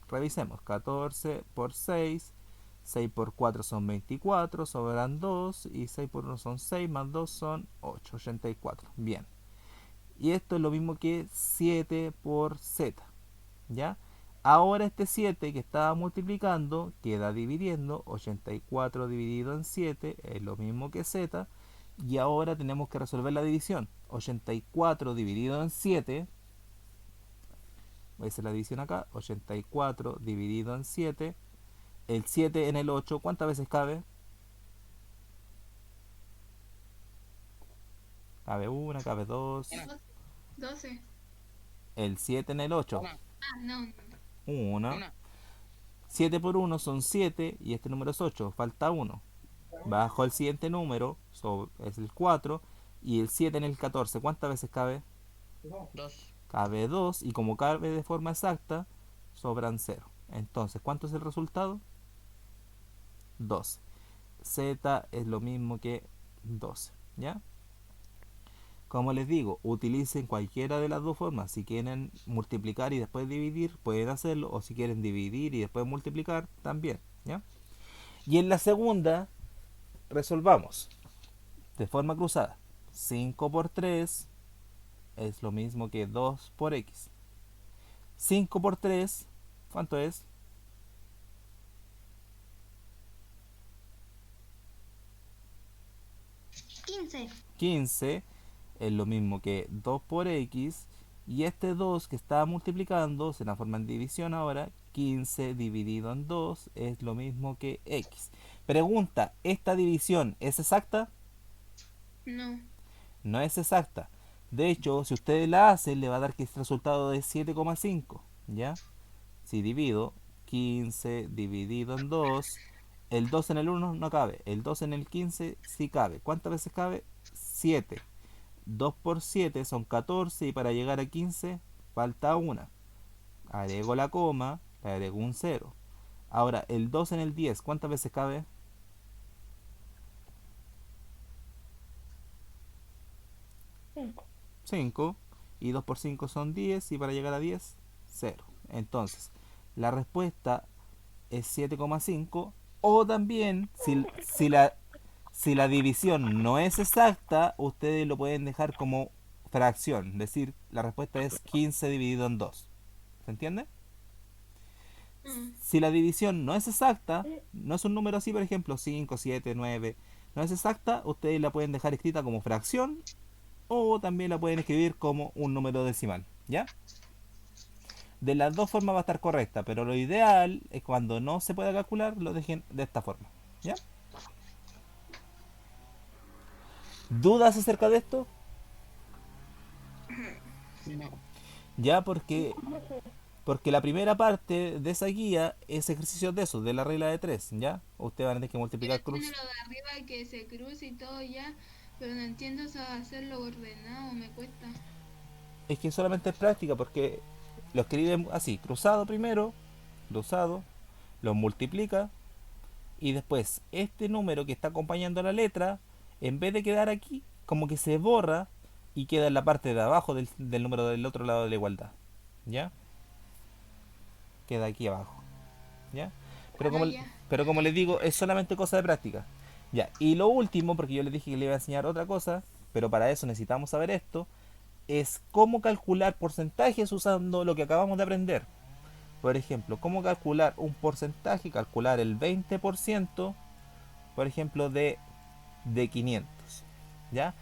Revisemos, 14 por 6, 6 por 4 son 24, sobran 2 y 6 por 1 son 6, más 2 son 8, 84. Bien. Y esto es lo mismo que 7 por z, ¿ya? Ahora este 7 que estaba multiplicando queda dividiendo, 84 dividido en 7 es lo mismo que z, y ahora tenemos que resolver la división. 84 dividido en 7, voy a hacer la división acá, 84 dividido en 7, el 7 en el 8, ¿cuántas veces cabe? Cabe una, cabe dos. 12. El 7 en el 8, Una, Ah, no. una. una. 7 por 1 son 7 y este número es 8, falta 1. Bajo el siguiente número, es el 4, y el 7 en el 14, ¿cuántas veces cabe? Dos. Cabe 2 y como cabe de forma exacta, sobran 0. Entonces, ¿cuánto es el resultado? 12. Z es lo mismo que 12, ¿ya? Como les digo, utilicen cualquiera de las dos formas. Si quieren multiplicar y después dividir, pueden hacerlo. O si quieren dividir y después multiplicar, también, ¿ya? Y en la segunda, resolvamos de forma cruzada. 5 por 3 es lo mismo que 2 por x. 5 por 3, ¿cuánto es? 15. 15 es lo mismo que 2 por x. Y este 2 que estaba multiplicando se transforma en división ahora. 15 dividido en 2 es lo mismo que x. Pregunta, ¿esta división es exacta? No. No es exacta. De hecho, si ustedes la hacen, le va a dar que el resultado de 7,5. ¿Ya? Si divido 15 dividido en 2, el 2 en el 1 no cabe. El 2 en el 15 sí cabe. ¿Cuántas veces cabe? 7. 2 por 7 son 14 y para llegar a 15 falta una. Agrego la coma, le agrego un 0. Ahora, el 2 en el 10, ¿cuántas veces cabe? 5. 5. Y 2 por 5 son 10 y para llegar a 10, 0. Entonces, la respuesta es 7,5. O también, Si la división no es exacta, ustedes lo pueden dejar como fracción. Es decir, la respuesta es 15 dividido en 2. ¿Se entiende? Si la división no es exacta, no es un número así, por ejemplo, 5, 7, 9, no es exacta, ustedes la pueden dejar escrita como fracción o también la pueden escribir como un número decimal, ¿ya? De las dos formas va a estar correcta, pero lo ideal es cuando no se pueda calcular, lo dejen de esta forma, ¿ya? ¿Dudas acerca de esto? No. Ya, porque la primera parte de esa guía es ejercicios de eso, de la regla de 3, ¿ya? Ustedes van a tener que Yo multiplicar entiendo cruz. lo de arriba que se cruce y todo ya, pero no entiendo eso de hacerlo ordenado, me cuesta. Es que solamente es práctica, porque lo escriben así, cruzado primero, cruzado, lo multiplica, y después este número que está acompañando a la letra, en vez de quedar aquí, como que se borra y queda en la parte de abajo del número del otro lado de la igualdad, ¿ya? Queda aquí abajo, ¿ya? Pero Ah, como, ya. pero como les digo, es solamente cosa de práctica. Ya, y lo último, porque yo les dije que les iba a enseñar otra cosa, pero para eso necesitamos saber esto, es cómo calcular porcentajes usando lo que acabamos de aprender. Por ejemplo, cómo calcular un porcentaje, calcular el 20%, por ejemplo, de 500. ¿Ya?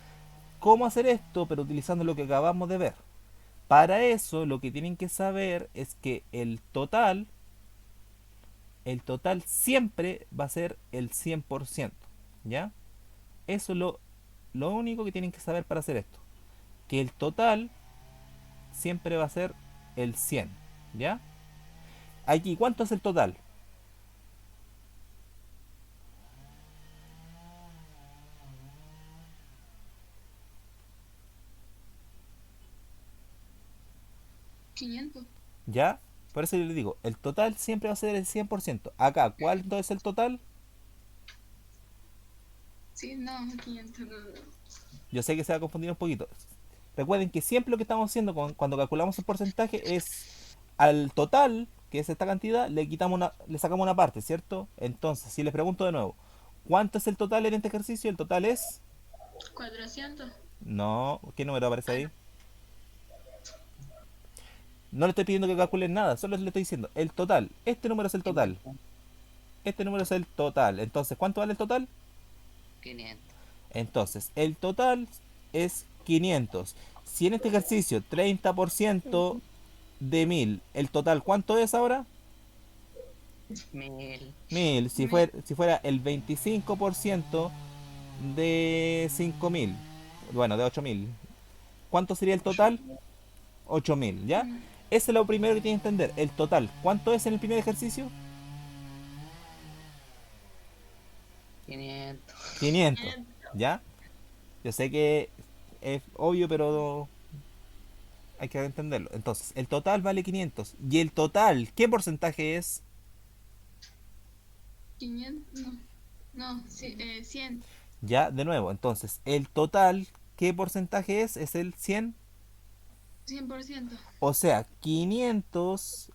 ¿Cómo hacer esto? Pero utilizando lo que acabamos de ver. Para eso, lo que tienen que saber es que el total siempre va a ser el 100%. ¿Ya? Eso es lo único que tienen que saber para hacer esto. Que el total siempre va a ser el 100. ¿Ya? Aquí, ¿cuánto es el total? 500. ¿Ya? Por eso yo les digo, el total siempre va a ser el 100%. Acá, ¿cuánto es el total? Sí, no, 500 no. Yo sé que se va a confundir un poquito. Recuerden que siempre lo que estamos haciendo cuando calculamos el porcentaje es al total, que es esta cantidad, le sacamos una parte, ¿cierto? Entonces, si les pregunto de nuevo, ¿cuánto es el total en este ejercicio? El total es... 400. No, ¿qué número aparece Ah, ahí? no. No le estoy pidiendo que calculen nada, solo le estoy diciendo el total. Este número es el total. 500. Este número es el total. Entonces, ¿cuánto vale el total? 500. Entonces, el total es 500. Si en este ejercicio 30% de 1000, el total, ¿cuánto es ahora? 1000. 1000. Si fuera el 25% de 5000, bueno, de 8000, ¿cuánto sería el total? 8000, ¿ya? Ese es lo primero que tienen que entender. El total, ¿cuánto es en el primer ejercicio? 500. 500, ¿ya? Yo sé que es obvio, pero hay que entenderlo. Entonces, el total vale 500. ¿Y el total qué porcentaje es? 500, no. No, sí, 100. Ya, de nuevo. Entonces, el total, ¿qué porcentaje es? Es el 100. 100%. O sea, 500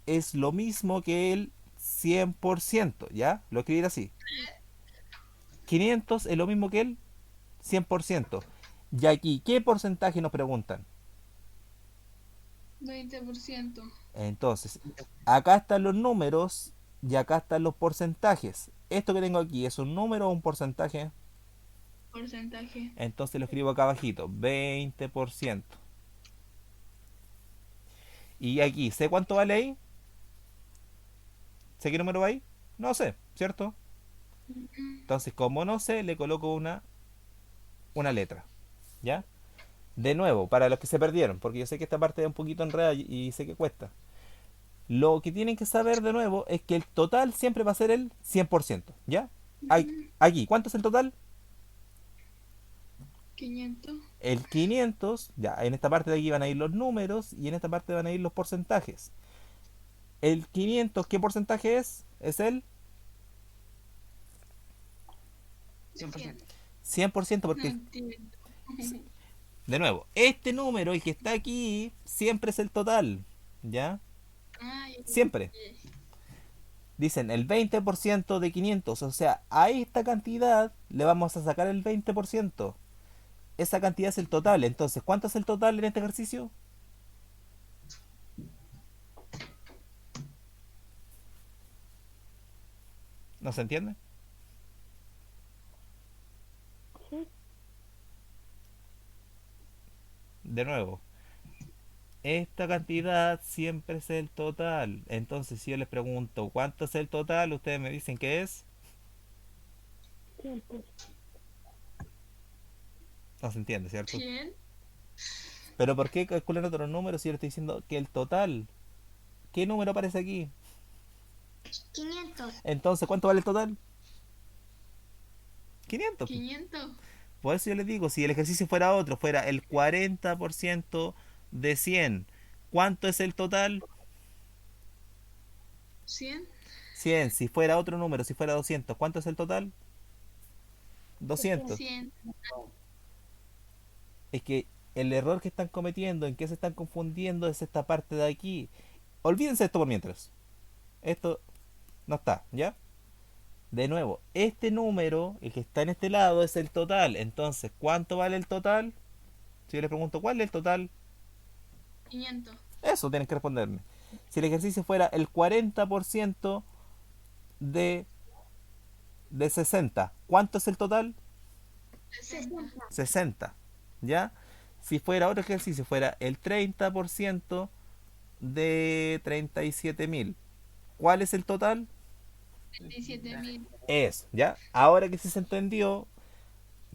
es lo mismo que el 100%. ¿Ya? Lo escribir así. 500 es lo mismo que el 100%. Y aquí, ¿qué porcentaje nos preguntan? 20%. Entonces, acá están los números y acá están los porcentajes. Esto que tengo aquí es un número o un porcentaje. Porcentaje. Entonces lo escribo acá abajito, 20%. Y aquí, ¿sé cuánto vale ahí? ¿Sé qué número va ahí? No sé, ¿cierto? Entonces, como no sé, le coloco una letra. ¿Ya? De nuevo, para los que se perdieron, porque yo sé que esta parte es un poquito enredada y sé que cuesta. Lo que tienen que saber de nuevo es que el total siempre va a ser el 100%. ¿Ya? Aquí, ¿cuánto es el total? 500. El 500, ya, en esta parte de aquí van a ir los números y en esta parte van a ir los porcentajes. El 500, ¿qué porcentaje es? Es el 100%. 100% No porque, entiendo. de nuevo, este número, el que está aquí, siempre es el total. ¿Ya? Ay, Siempre. Dicen el 20% de 500. O sea, a esta cantidad le vamos a sacar el 20%. Esa cantidad es el total. Entonces, ¿cuánto es el total en este ejercicio? ¿No se entiende? Sí. De nuevo, esta cantidad siempre es el total. Entonces, si yo les pregunto cuánto es el total, ustedes me dicen que es. 100. No se entiende, ¿cierto? 100. Pero ¿por qué calculan otros números si yo le estoy diciendo que el total? ¿Qué número aparece aquí? 500. Entonces, ¿cuánto vale el total? 500. 500. Por eso yo les digo, si el ejercicio fuera otro, fuera el 40% de 100, ¿cuánto es el total? 100. 100. Si fuera otro número, si fuera 200, ¿cuánto es el total? 200. 100. Es que el error que están cometiendo, en que se están confundiendo, es esta parte de aquí. Olvídense esto por mientras. Esto no está, ¿ya? De nuevo, este número, el que está en este lado, es el total. Entonces, ¿cuánto vale el total? Si yo les pregunto, ¿cuál es el total? 500. Eso tienen que responderme. Si el ejercicio fuera el 40% de, de 60, ¿cuánto es el total? 60. 60. ¿Ya? Si fuera otro ejercicio, fuera el 30% de 37.000, ¿cuál es el total? 27.000. Eso, ¿ya? Ahora que se entendió,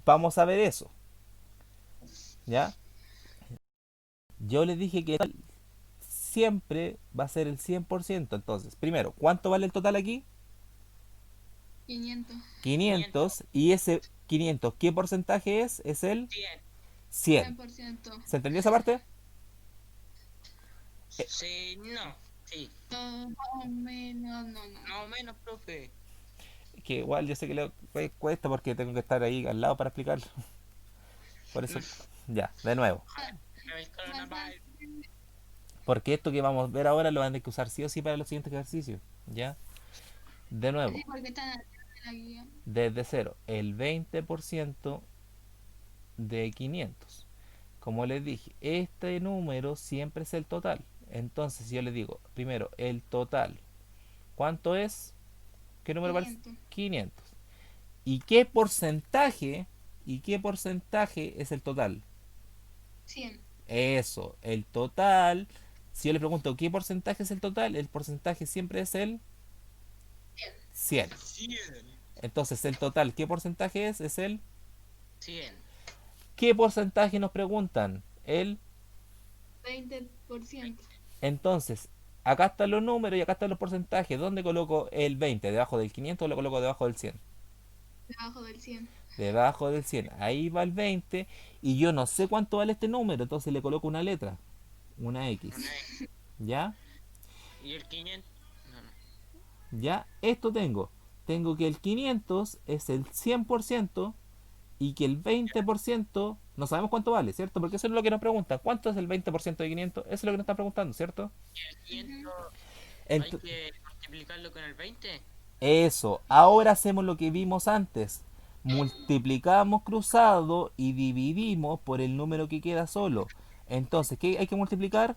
vamos a ver eso, ¿ya? Yo les dije que siempre va a ser el 100%. Entonces, primero, ¿cuánto vale el total aquí? 500. 500. Y ese 500, ¿qué porcentaje es? Es el 100. 100%. ¿Se entendió esa parte? Sí, no. Sí. No, más o menos, no. No menos, profe. Que igual yo sé que le cuesta porque tengo que estar ahí al lado para explicarlo. Por eso, ya, de nuevo. El coronavirus. Porque esto que vamos a ver ahora lo van a tener que usar sí o sí para los siguientes ejercicios. ¿Ya? De nuevo, Sí, porque están atrás de la guía. desde cero, el 20% de 500. Como les dije, este número siempre es el total. Entonces, si yo les digo, primero, el total, ¿cuánto es? ¿Qué número parece? 500. 500. ¿Y qué porcentaje? ¿Y qué porcentaje es el total? 100. Eso, el total. Si yo le pregunto qué porcentaje es el porcentaje siempre es el 100. 100. Entonces, el total, ¿qué porcentaje es? Es el 100. ¿qué porcentaje nos preguntan? El 20%. Entonces, acá están los números y acá están los porcentajes. ¿Dónde coloco el 20? ¿Debajo del 500 o lo coloco debajo del 100? Debajo del 100. Debajo del 100. Ahí va el 20 y yo no sé cuánto vale este número, entonces le coloco una letra, una X. ¿Ya? ¿Y el 500? No, no. ¿Ya? Esto tengo. Tengo que el 500 es el 100% y que el 20% no sabemos cuánto vale, ¿cierto? Porque eso es lo que nos preguntan. ¿Cuánto es el 20% de 500? Eso es lo que nos están preguntando, ¿cierto? ¿Y el 500 hay Ent- que multiplicarlo con el 20? Eso, ahora hacemos lo que vimos antes. Multiplicamos cruzado y dividimos por el número que queda solo. Entonces, ¿qué hay que multiplicar?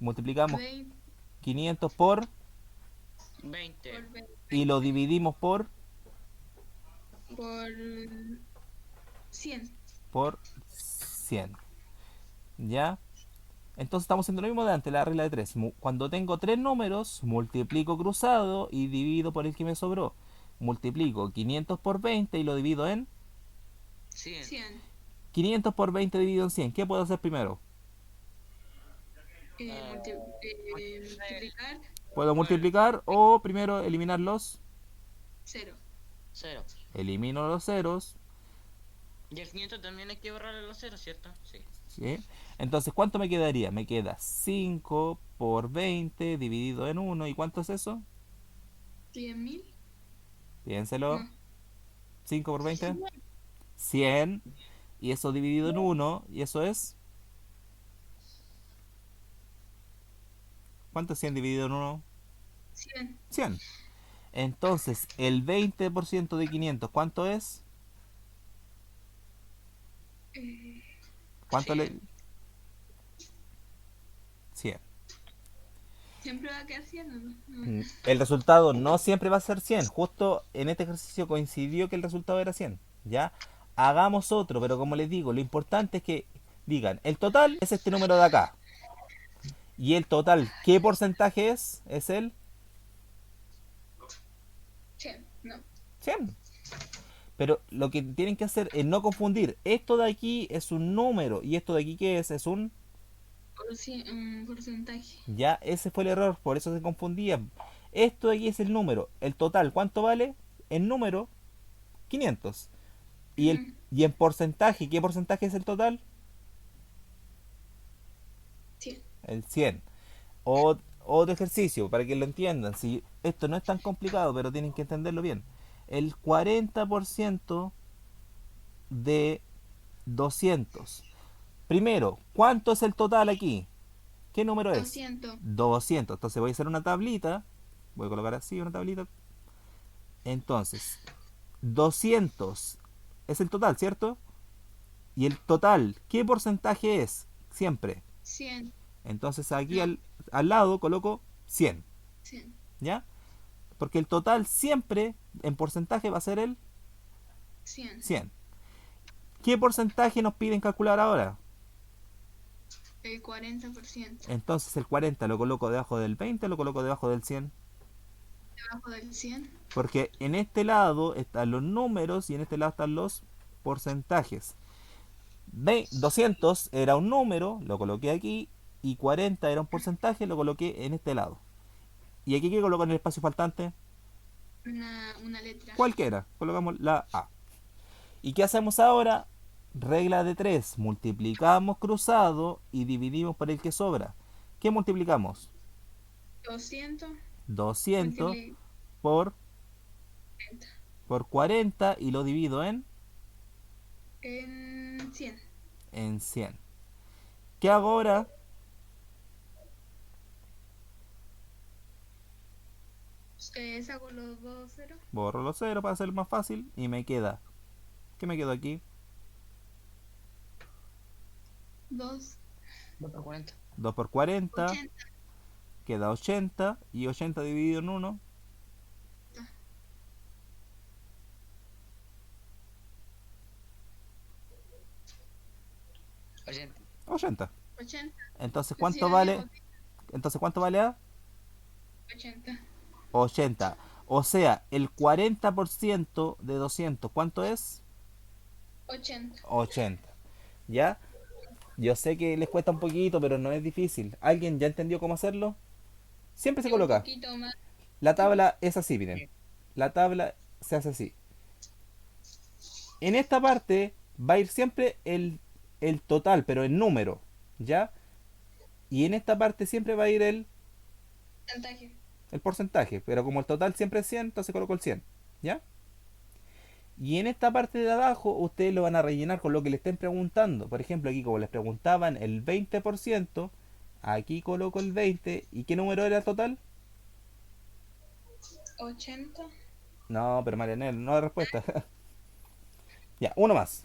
Multiplicamos 20 500 por 20. por 20. y lo dividimos Por 100. por 100. ¿Ya? Entonces estamos haciendo lo mismo de antes, la regla de 3. Cuando tengo tres números, multiplico cruzado y divido por el que me sobró. Multiplico 500 por 20 y lo divido en 100. 100. 500 por 20 dividido en 100. ¿Qué puedo hacer primero? Multiplicar Puedo multiplicar o primero eliminar los. 0. 0. Elimino los ceros. Y el 500 también hay que borrarle los ceros, ¿cierto? Sí. ¿Sí? Entonces, ¿cuánto me quedaría? Me queda 5 por 20 dividido en 1. ¿Y cuánto es eso? 100.000. Piénselo. No. 5 por 20. 100. Y eso dividido en 1. Y eso es. ¿Cuánto es 100 dividido en 1? 100. 100. Entonces, el 20% de 500, ¿cuánto es? ¿Cuánto le...? 100. Siempre va a quedar 100, ¿o no? El resultado no siempre va a ser 100. Justo en este ejercicio coincidió que el resultado era 100. ¿Ya? Hagamos otro, pero como les digo, lo importante es que digan, el total es este número de acá. Y el total, ¿qué porcentaje es? Es el 100, no. 100. Pero lo que tienen que hacer es no confundir. Esto de aquí es un número. ¿Y esto de aquí qué es? Es un... Un porcentaje. Ya, ese fue el error. Por eso se confundía. Esto de aquí es el número. El total, ¿cuánto vale? El número, 500. Ujú. Y en porcentaje, ¿qué porcentaje es el total? 100. El 100. Otro ejercicio, para que lo entiendan. Si esto no es tan complicado, pero tienen que entenderlo bien. El 40% de 200. Primero, ¿cuánto es el total aquí? ¿Qué número es? 200. 200. Entonces voy a hacer una tablita. Voy a colocar así una tablita. Entonces, 200 es el total, ¿cierto? Y el total, ¿qué porcentaje es? Siempre. 100. Entonces aquí No, al lado coloco 100. 100. ¿Ya? Porque el total siempre en porcentaje va a ser el 100. 100. ¿Qué porcentaje nos piden calcular ahora? El 40%. Entonces el 40 lo coloco debajo del 20, lo coloco debajo del 100. Debajo del 100. Porque en este lado están los números y en este lado están los porcentajes. 200 era un número, lo coloqué aquí. Y 40 era un porcentaje, lo coloqué en este lado. ¿Y aquí qué coloco en el espacio faltante? Una letra. Cualquiera. Colocamos la A. ¿Y qué hacemos ahora? Regla de 3. Multiplicamos cruzado y dividimos por el que sobra. ¿Qué multiplicamos? 200. 200 Multiplica por 40 y lo divido en 100. en 100. ¿Qué hago ahora? Saco los dos ceros. Borro los ceros para hacerlo más fácil y me queda. ¿Qué me quedó aquí? 2. 2 por 40. 2 por 40 80. queda 80 y 80 dividido en 1, 80. 80. 80. Entonces, Sí, ¿cuánto ahí vale? hago Entonces, ¿cuánto vale A? 80. 80. O sea, el 40% de 200, ¿cuánto es? 80. 80. ¿Ya? Yo sé que les cuesta un poquito, pero no es difícil. ¿Alguien ya entendió cómo hacerlo? Siempre se Y un coloca. poquito más. La tabla es así, miren. La tabla se hace así. En esta parte va a ir siempre el total, pero en número. ¿Ya? Y en esta parte siempre va a ir Porcentaje. el porcentaje. Pero como el total siempre es 100, entonces coloco el 100. ¿Ya? Y en esta parte de abajo ustedes lo van a rellenar con lo que le estén preguntando. Por ejemplo, aquí como les preguntaban el 20%, aquí coloco el 20. ¿Y qué número era el total? 80. No, pero Marianel, no hay respuesta. Ya, uno más.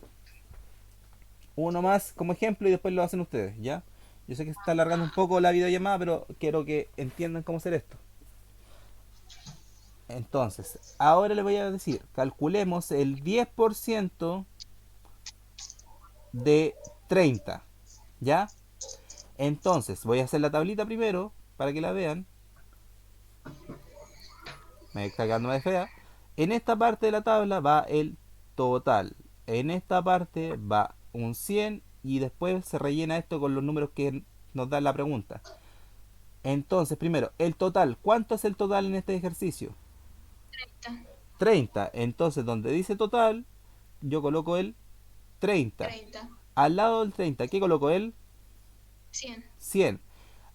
Uno más como ejemplo y después lo hacen ustedes, ¿ya? Yo sé que se está alargando un poco la videollamada, pero quiero que entiendan cómo hacer esto. Entonces, ahora les voy a decir, calculemos el 10% de 30, ¿ya? Entonces, voy a hacer la tablita primero para que la vean. Me está quedando más fea. En esta parte de la tabla va el total. En esta parte va un 100 y después se rellena esto con los números que nos da la pregunta. Entonces, primero, el total. ¿Cuánto es el total en este ejercicio? 30. 30. Entonces, donde dice total, yo coloco el 30. 30. Al lado del 30, ¿qué coloco? El 100. 100.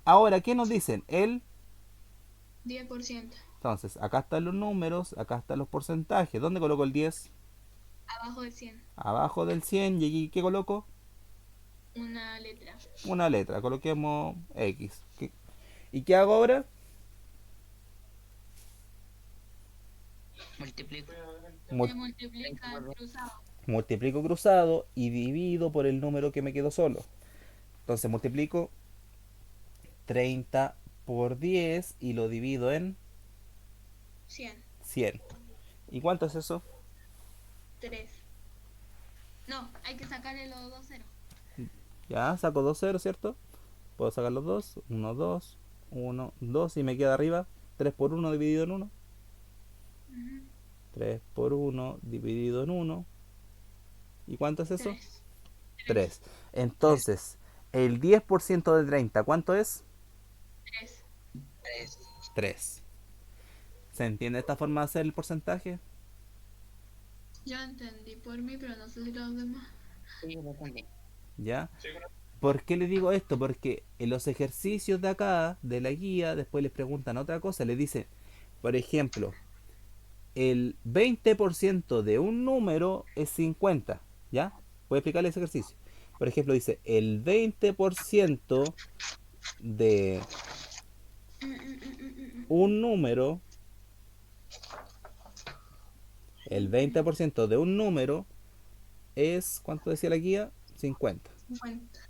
Ahora, ¿qué nos dicen? El... 10%. Entonces, acá están los números, acá están los porcentajes. ¿Dónde coloco el 10? Abajo del 100. Abajo del 100. ¿Y aquí qué coloco? Una letra. Una letra. Coloquemos X. ¿Y qué hago ahora? Multiplico. Mul- Se multiplica cruzado. multiplico cruzado y divido por el número que me quedó solo. Entonces multiplico 30 por 10 y lo divido en 100. 100. ¿Y cuánto es eso? 3. No, hay que sacarle los dos ceros. Ya, saco 2 ceros, ¿cierto? Puedo sacar los dos. 1, 2, 1, 2 y me queda arriba 3 por 1 dividido en 1. 3 por 1 dividido en 1. ¿Y cuánto es eso? 3. 3. Entonces, el 10% de 30, ¿cuánto es? 3. 3. 3. ¿Se entiende esta forma de hacer el porcentaje? Yo entendí por mí, pero no sé si los demás. Sí, lo entendí. ¿Ya? ¿Por qué les digo esto? Porque en los ejercicios de acá, de la guía, después les preguntan otra cosa. Les dicen, por ejemplo, el 20% de un número es 50. ¿Ya? Voy a explicarles ese ejercicio. Por ejemplo, dice, el 20% de un número, el 20% de un número es, ¿cuánto decía la guía? 50. 50.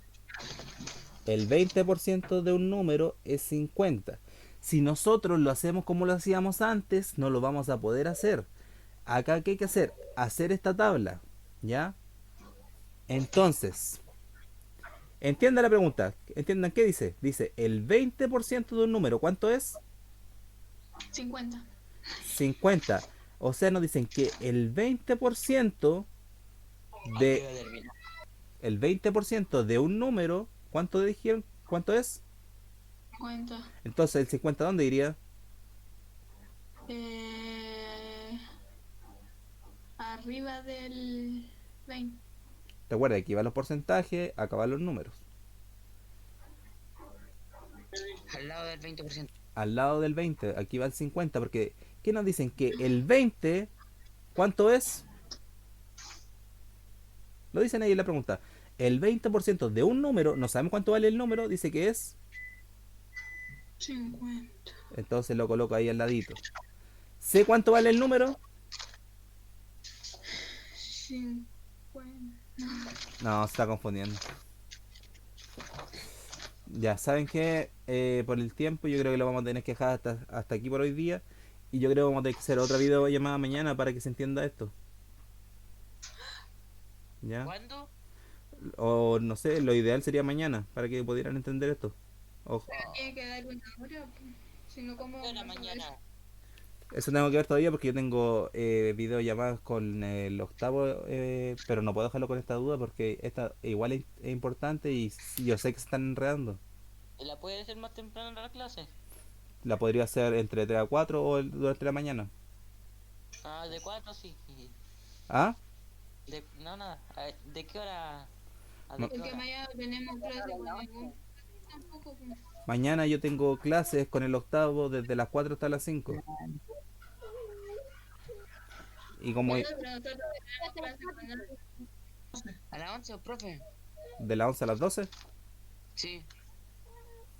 El 20% de un número es 50. Si nosotros lo hacemos como lo hacíamos antes, no lo vamos a poder hacer. Acá, ¿qué hay que hacer? Hacer esta tabla, ¿ya? Entonces, entiendan la pregunta. Entiendan qué dice. Dice, el 20% de un número, ¿cuánto es? 50. 50. O sea, nos dicen que el 20% de, el 20% de un número, ¿cuánto dijeron? ¿Cuánto es? 50. Entonces, el 50, ¿dónde iría? Arriba del 20. Recuerda, aquí van los porcentajes, acá van los números. Al lado del 20%. Al lado del 20, aquí va el 50, porque ¿qué nos dicen? Que el 20, ¿cuánto es? Lo dicen ahí en la pregunta. El 20% de un número, no sabemos cuánto vale el número, dice que es. 50. Entonces lo coloco ahí al ladito. ¿Sé cuánto vale el número? 50. No, se está confundiendo. Ya, ¿saben que por el tiempo yo creo que lo vamos a tener que dejar hasta aquí por hoy día. Y yo creo que vamos a tener que hacer otra videollamada mañana para que se entienda esto. ¿Ya? ¿Cuándo? O no sé, lo ideal sería mañana para que pudieran entender esto. Ojo. Tiene que dar una hora, pues. Si no, ¿cómo De la vamos a ver? mañana. Eso tengo que ver todavía porque yo tengo videollamadas con el octavo, pero no puedo dejarlo con esta duda porque esta igual es importante y yo sé que se están enredando. ¿Y la puede hacer más temprano en la clase? La podría hacer entre 3 a 4 o durante la mañana. Ah, de 4 sí. ¿Ah? No, nada. ¿De qué hora? ¿A de Ma- qué Porque hora? mañana tenemos clase con ningún. Tampoco, pues. Mañana yo tengo clases con el octavo desde las 4 hasta las 5. Y como Bueno, pero nosotros tenemos clase con él. ¿A las 11, profe? de las 11 a las 12. Sí.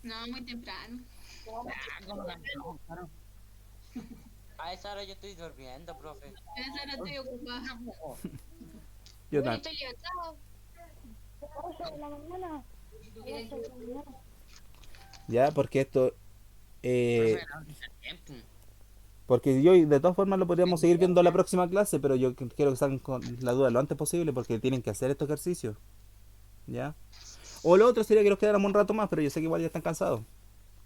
No, muy temprano. Ah, ¿cómo que no? Claro. A esa hora yo estoy durmiendo, profe. A esa hora estoy ocupada. Yo también. Estoy levantado. 8 de la mañana. 8 de la mañana. Ya, porque esto... Profe, no hace tiempo. porque yo de todas formas lo podríamos seguir viendo la próxima clase, pero yo quiero que salgan con la duda lo antes posible porque tienen que hacer estos ejercicios. ¿Ya? O lo otro sería que nos quedáramos un rato más, pero yo sé que igual ya están cansados.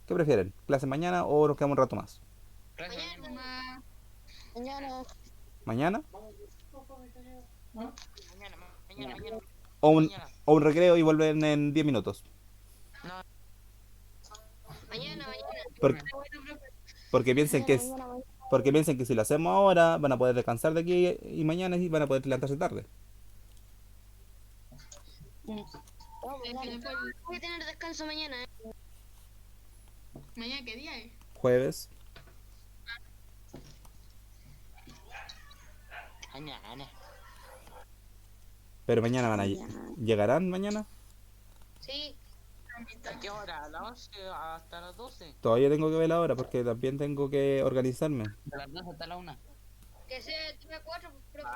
¿Qué prefieren? ¿Clase mañana o nos quedamos un rato más? Profe, Mamá, Mañana. ¿Mañana? mañana. ¿O un, Mañana. o un recreo y vuelven en 10 minutos? Mañana. Porque, porque piensen que es, porque piensen que si lo hacemos ahora van a poder descansar de aquí y mañana y van a poder levantarse tarde. es que después, Voy a tener descanso mañana. mañana qué día es. Jueves. Mañana. Pero mañana ¿llegarán mañana? Sí. ¿A qué hora? ¿A las 11 hasta las 12? Todavía tengo que ver la hora porque también tengo que organizarme. De las 12 hasta la 1. Que sea de 3 a 4, profe.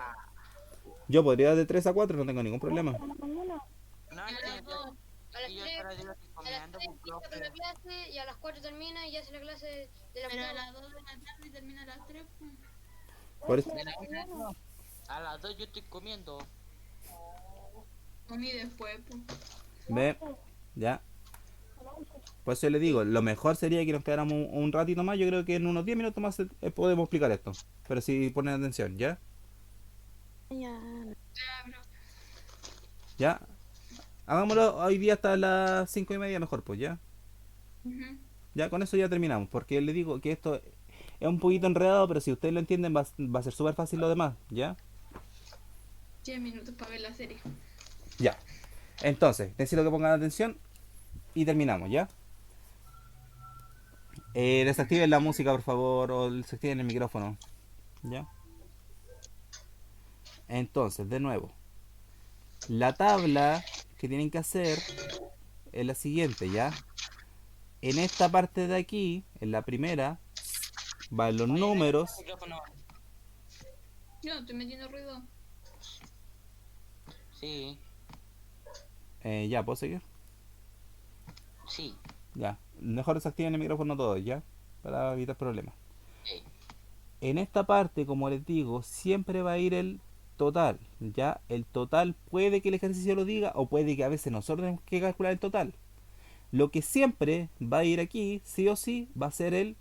Yo podría de 3 a 4, no tengo ningún problema. A la mañana. No, A es las 2, a las que yo 3, solo digo que a las comiendo, 3 pues, empieza con profe. la clase y a las 4 termina y ya hace la clase de la Pero a octava. las 2 de la tarde y termina a las 3, pues. Por eso- De la una, no. A las 2 yo estoy comiendo. Comí después, pues. Ve, ya. Por eso le digo, lo mejor sería que nos quedáramos un ratito más. Yo creo que en unos 10 minutos más podemos explicar esto. Pero si ponen atención, ¿ya? Ya, bro. ¿Ya? Hagámoslo hoy día hasta las 5:30 mejor, pues, ¿ya? Ujú. Ya con eso ya terminamos. Porque le digo que esto es un poquito enredado, pero si ustedes lo entienden va a ser súper fácil lo demás, ¿ya? 10 minutos para ver la serie. Ya. Entonces, necesito que pongan atención y terminamos, ¿ya? Desactiven la música, por favor, o desactiven el micrófono, ¿ya? Entonces, de nuevo, la tabla que tienen que hacer es la siguiente, ¿ya? En esta parte de aquí, en la primera, van los Oye, no hay números. micrófono. Yo no estoy metiendo ruido. Sí, Ya, ¿puedo seguir? sí. Ya. Mejor desactiven el micrófono todos, ¿ya? Para evitar problemas. Sí. En esta parte, como les digo, siempre va a ir el total, ¿ya? El total puede que el ejercicio lo diga o puede que a veces nosotros tenemos que calcular el total. Lo que siempre va a ir aquí, sí o sí, va a ser el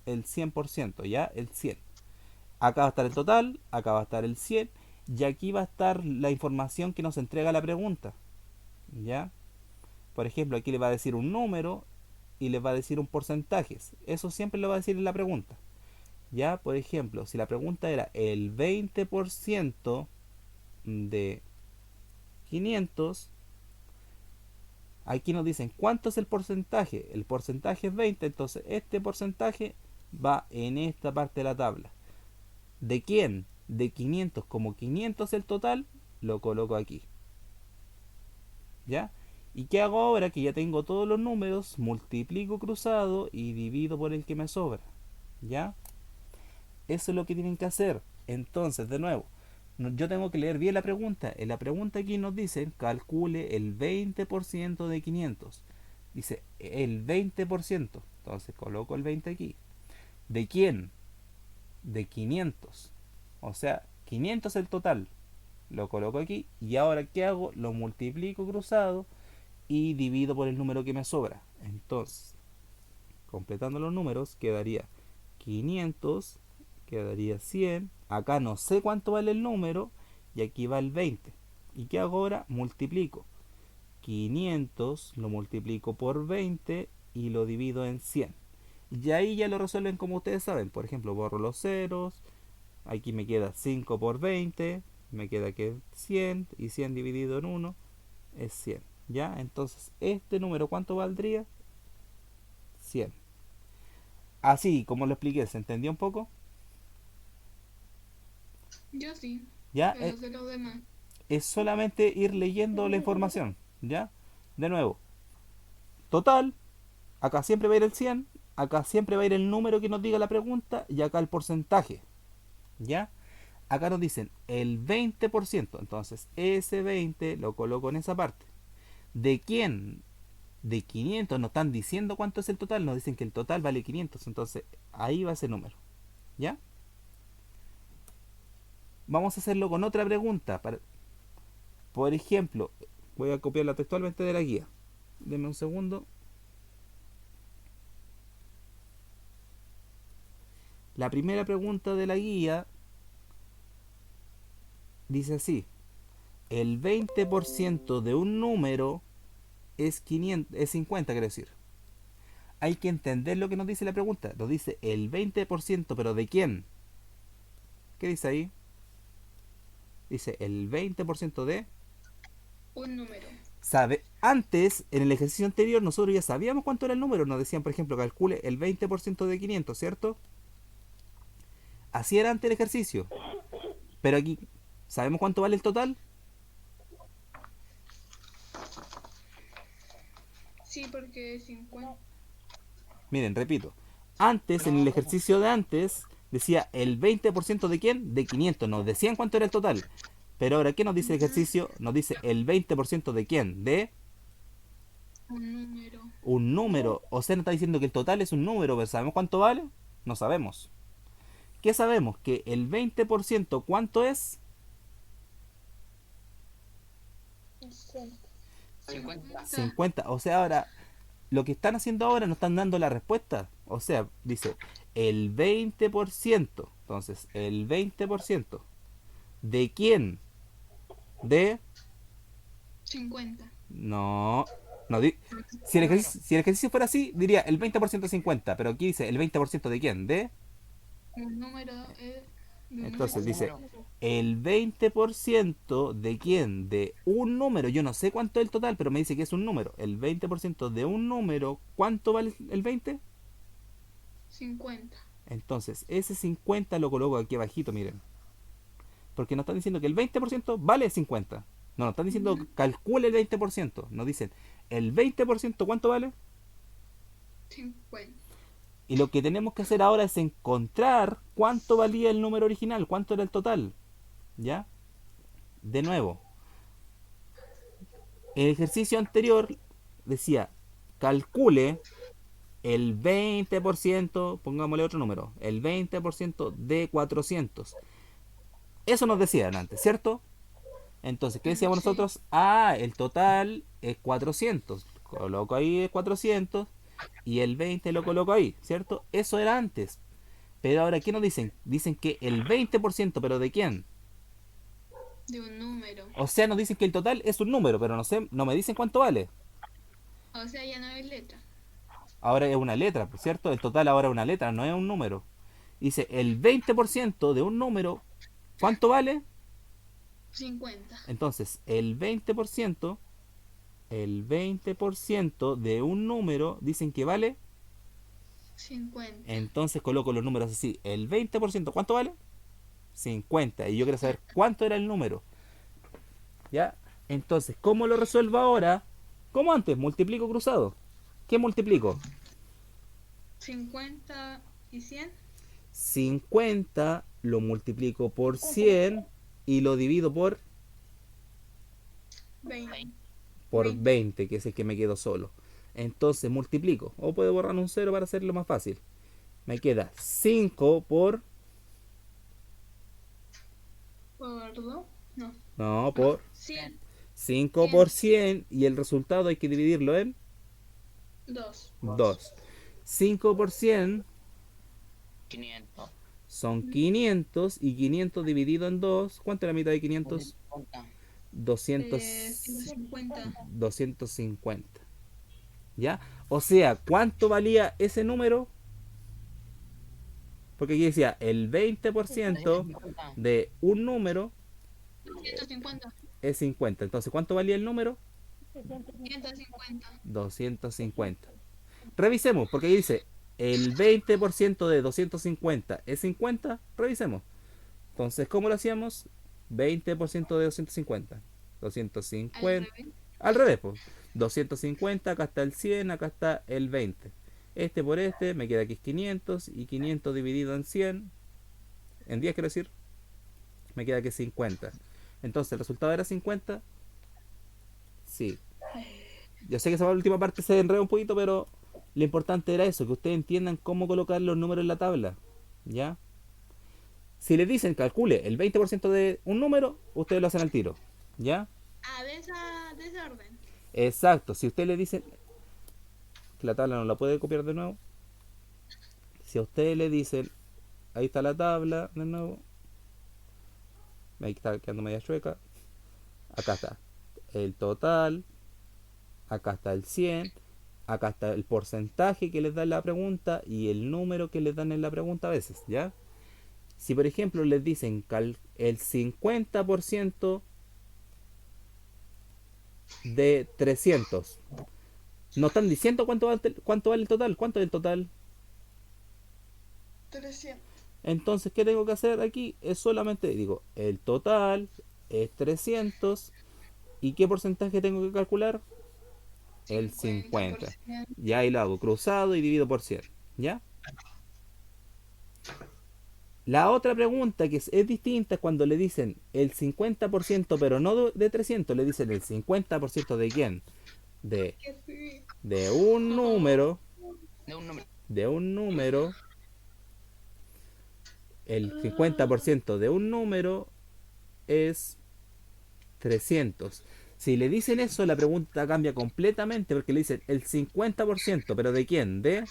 100%, ¿ya? El 100. Acá va a estar el total, acá va a estar el 100 y aquí va a estar la información que nos entrega la pregunta, ¿ya? Por ejemplo, aquí le va a decir un número y le va a decir un porcentaje. Eso siempre lo va a decir en la pregunta. Ya, por ejemplo, si la pregunta era el 20% de 500, aquí nos dicen cuánto es el porcentaje. El porcentaje es 20, entonces este porcentaje va en esta parte de la tabla. ¿De quién? De 500. Como 500 es el total, lo coloco aquí. ¿Ya? ¿Y qué hago ahora que ya tengo todos los números? Multiplico cruzado y divido por el que me sobra. ¿Ya? Eso es lo que tienen que hacer. Entonces, de nuevo, yo tengo que leer bien la pregunta. En la pregunta aquí nos dicen, calcule el 20% de 500. Dice, el 20%. Entonces, coloco el 20 aquí. ¿De quién? De 500. O sea, 500 es el total. Lo coloco aquí. Y ahora, ¿qué hago? Lo multiplico cruzado y divido por el número que me sobra. Entonces, completando los números, quedaría 500, quedaría 100. Acá no sé cuánto vale el número y aquí va el 20. ¿Y qué hago ahora? Multiplico 500, lo multiplico por 20 y lo divido en 100. Y ahí ya lo resuelven como ustedes saben. Por ejemplo, borro los ceros. Aquí me queda 5 por 20. Me queda que 100 y 100 dividido en 1 es 100. ¿Ya? Entonces, este número, ¿cuánto valdría? 100. Así como lo expliqué, ¿se entendió un poco? Yo sí, ¿Ya? pero sé los demás. Es solamente ir leyendo la información. ¿Ya? De nuevo, total, acá siempre va a ir el 100, acá siempre va a ir el número que nos diga la pregunta y acá el porcentaje. ¿Ya? Acá nos dicen el 20%, entonces ese 20 lo coloco en esa parte. ¿De quién? De 500, nos están diciendo cuánto es el total, nos dicen que el total vale 500, entonces ahí va ese número. ¿Ya? Vamos a hacerlo con otra pregunta. Por ejemplo, voy a copiarla textualmente de la guía. Denme un segundo. La primera pregunta de la guía dice así: el 20% de un número es 500, es 50, quiero decir. Hay que entender lo que nos dice la pregunta. Nos dice el 20%, pero ¿de quién? ¿Qué dice ahí? Dice el 20% de... Un número. ¿Sabe? Antes, en el ejercicio anterior, nosotros ya sabíamos cuánto era el número. Nos decían, por ejemplo, calcule el 20% de 500, ¿cierto? Así era antes el ejercicio. Pero aquí, ¿sabemos cuánto vale el total? Sí, porque 50. Miren, repito. Antes, en el ejercicio de antes, decía el 20% de quién, de 500, nos decían cuánto era el total. Pero ahora, ¿qué nos dice el ejercicio? Nos dice el 20% de quién, de Un número. un número. O sea, nos está diciendo que el total es un número, pero ¿sabemos cuánto vale? No sabemos. ¿Qué sabemos? Que el 20%, ¿cuánto es? 50. 50. O sea, ahora, lo que están haciendo ahora no están dando la respuesta. O sea, dice el 20%. Entonces, el 20%. ¿De quién? De... 50. No. No si el ejercicio fuera así, diría el 20% de 50. Pero aquí dice el 20% de quién? De... Un número de un Entonces número. dice el 20% de quién? De un número. Yo no sé cuánto es el total, pero me dice que es un número. El 20% de un número. ¿Cuánto vale el 20? 50. Entonces, ese 50 lo coloco aquí abajito, miren. Porque nos están diciendo que el 20% vale 50. No, nos están diciendo calcule el 20%. Nos dicen, el 20% ¿cuánto vale? 50. Y lo que tenemos que hacer ahora es encontrar cuánto valía el número original, cuánto era el total. ¿Ya? De nuevo, el ejercicio anterior decía, calcule el 20%, pongámosle otro número, el 20% de 400. Eso nos decían antes, ¿cierto? Entonces, ¿qué decíamos Sí. nosotros? Ah, el total es 400. Coloco ahí 400 y el 20 lo coloco ahí, ¿cierto? Eso era antes. Pero ahora, ¿qué nos dicen? Dicen que el 20%, ¿pero de quién? De un número. O sea, nos dicen que el total es un número, pero no sé, no me dicen cuánto vale. O sea, ya no hay letra. Ahora es una letra, ¿cierto? El total ahora es una letra, no es un número. Dice, el 20% de un número, ¿cuánto vale? 50. Entonces, el 20% de un número dicen que vale. 50. Entonces coloco los números así. El 20%, ¿cuánto vale? 50. Y yo quiero saber cuánto era el número. ¿Ya? Entonces, ¿cómo lo resuelvo ahora? Como antes, multiplico cruzado. ¿Qué multiplico? 50 y 100. 50 lo multiplico por 100 y lo divido 20. por 20. 20, que es el que me quedo solo. Entonces multiplico. O puedo borrar un 0 para hacerlo más fácil. Me queda 5 por... ¿Por 2? No. No, por 100. 5 por 100 y el resultado hay que dividirlo en 2. 2. 5 por 100 500. son 500 y 500 dividido en 2. ¿Cuánto es la mitad de 500? 200, 150. 250. ¿Ya? O sea, ¿cuánto valía ese número? Porque aquí decía el 20% de un número 150. es 50. Entonces, ¿cuánto valía el número? 150. 250. Revisemos, porque ahí dice el 20% de 250 es 50. Revisemos. Entonces, ¿cómo lo hacíamos? 20% de 250. Al 250. revés. Al revés, pues. 250, acá está el 100, acá está el 20. Este por este, me queda aquí 500 y 500 dividido en 100, en 10 quiero decir, me queda aquí 50. Entonces, ¿el resultado era 50? Sí. Yo sé que esa última parte se enreda un poquito, pero lo importante era eso, que ustedes entiendan cómo colocar los números en la tabla. ¿Ya? Si les dicen calcule el 20% de un número, ustedes lo hacen al tiro. ¿Ya? Ah, de esa orden. Exacto. Si ustedes le dicen que la tabla no la puede copiar de nuevo, si a ustedes le dicen, ahí está la tabla de nuevo, ahí está quedando media chueca, acá está el total, acá está el 100, acá está el porcentaje que les da en la pregunta y el número que les dan en la pregunta a veces, ¿ya? Si por ejemplo les dicen el 50% de 300, no están diciendo cuánto vale el total, cuánto es el total. 300. Entonces, ¿qué tengo que hacer aquí? Es solamente, digo, el total es 300 y ¿qué porcentaje tengo que calcular? El 50. 50%. Ya ahí lo hago cruzado y divido por 100. ¿Ya? La otra pregunta que es distinta es cuando le dicen el 50%, pero no de 300, le dicen el 50% de quién? De, de un número, De un número. de un número, el 50% de un número es 300. Si le dicen eso, la pregunta cambia completamente porque le dicen el 50%, pero ¿de quién? De...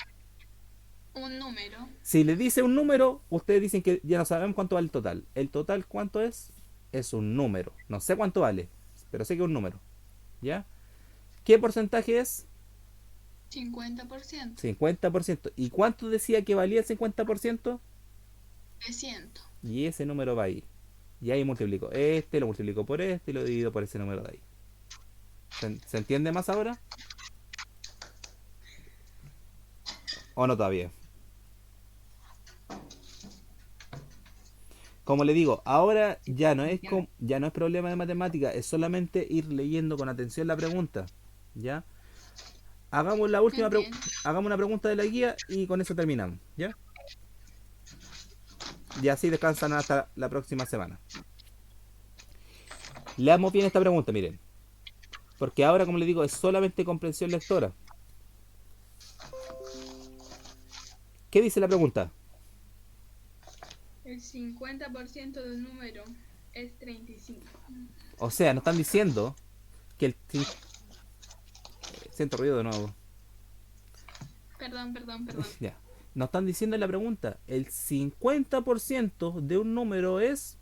Un número. Si le dice un número, ustedes dicen que ya no sabemos cuánto vale el total. ¿El total cuánto es? Es un número. No sé cuánto vale, pero sé que es un número. ¿Ya? ¿Qué porcentaje es? 50%. 50%. ¿Y cuánto decía que valía el 50%? 300. Y ese número va ahí. Y ahí multiplico este, lo multiplico por este y lo divido por ese número de ahí. ¿Se entiende más ahora? ¿O no todavía? Como le digo, ahora ya no es problema de matemática, es solamente ir leyendo con atención la pregunta. ¿Ya? Hagamos la última Entiendo. hagamos una pregunta de la guía y con eso terminamos, ¿ya? Y así descansan hasta la próxima semana. Leamos bien esta pregunta, miren. Porque ahora, como le digo, es solamente comprensión lectora. ¿Qué dice la pregunta? El 50% de un número es 35. O sea, nos están diciendo que siento ruido de nuevo. Perdón. Ya. Nos están diciendo en la pregunta, el 50% de un número es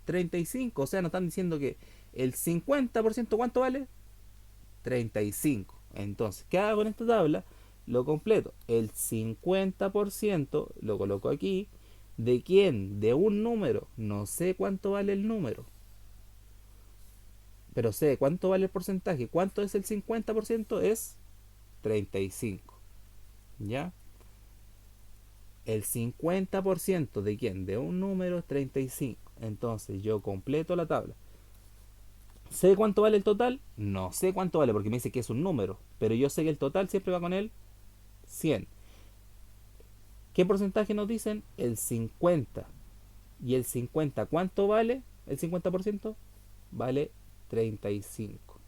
35. O sea, nos están diciendo que el 50% ¿cuánto vale? 35. Entonces, ¿qué hago en esta tabla? Lo completo. El 50% lo coloco aquí. ¿De quién? De un número. No sé cuánto vale el número, pero sé cuánto vale el porcentaje. ¿Cuánto es el 50%? Es 35. ¿Ya? El 50% de quién? De un número es 35. Entonces yo completo la tabla. ¿Sé cuánto vale el total? No sé cuánto vale porque me dice que es un número, pero yo sé que el total siempre va con el 100. ¿Qué porcentaje nos dicen? El 50. ¿Y el 50 cuánto vale? El 50% vale 35.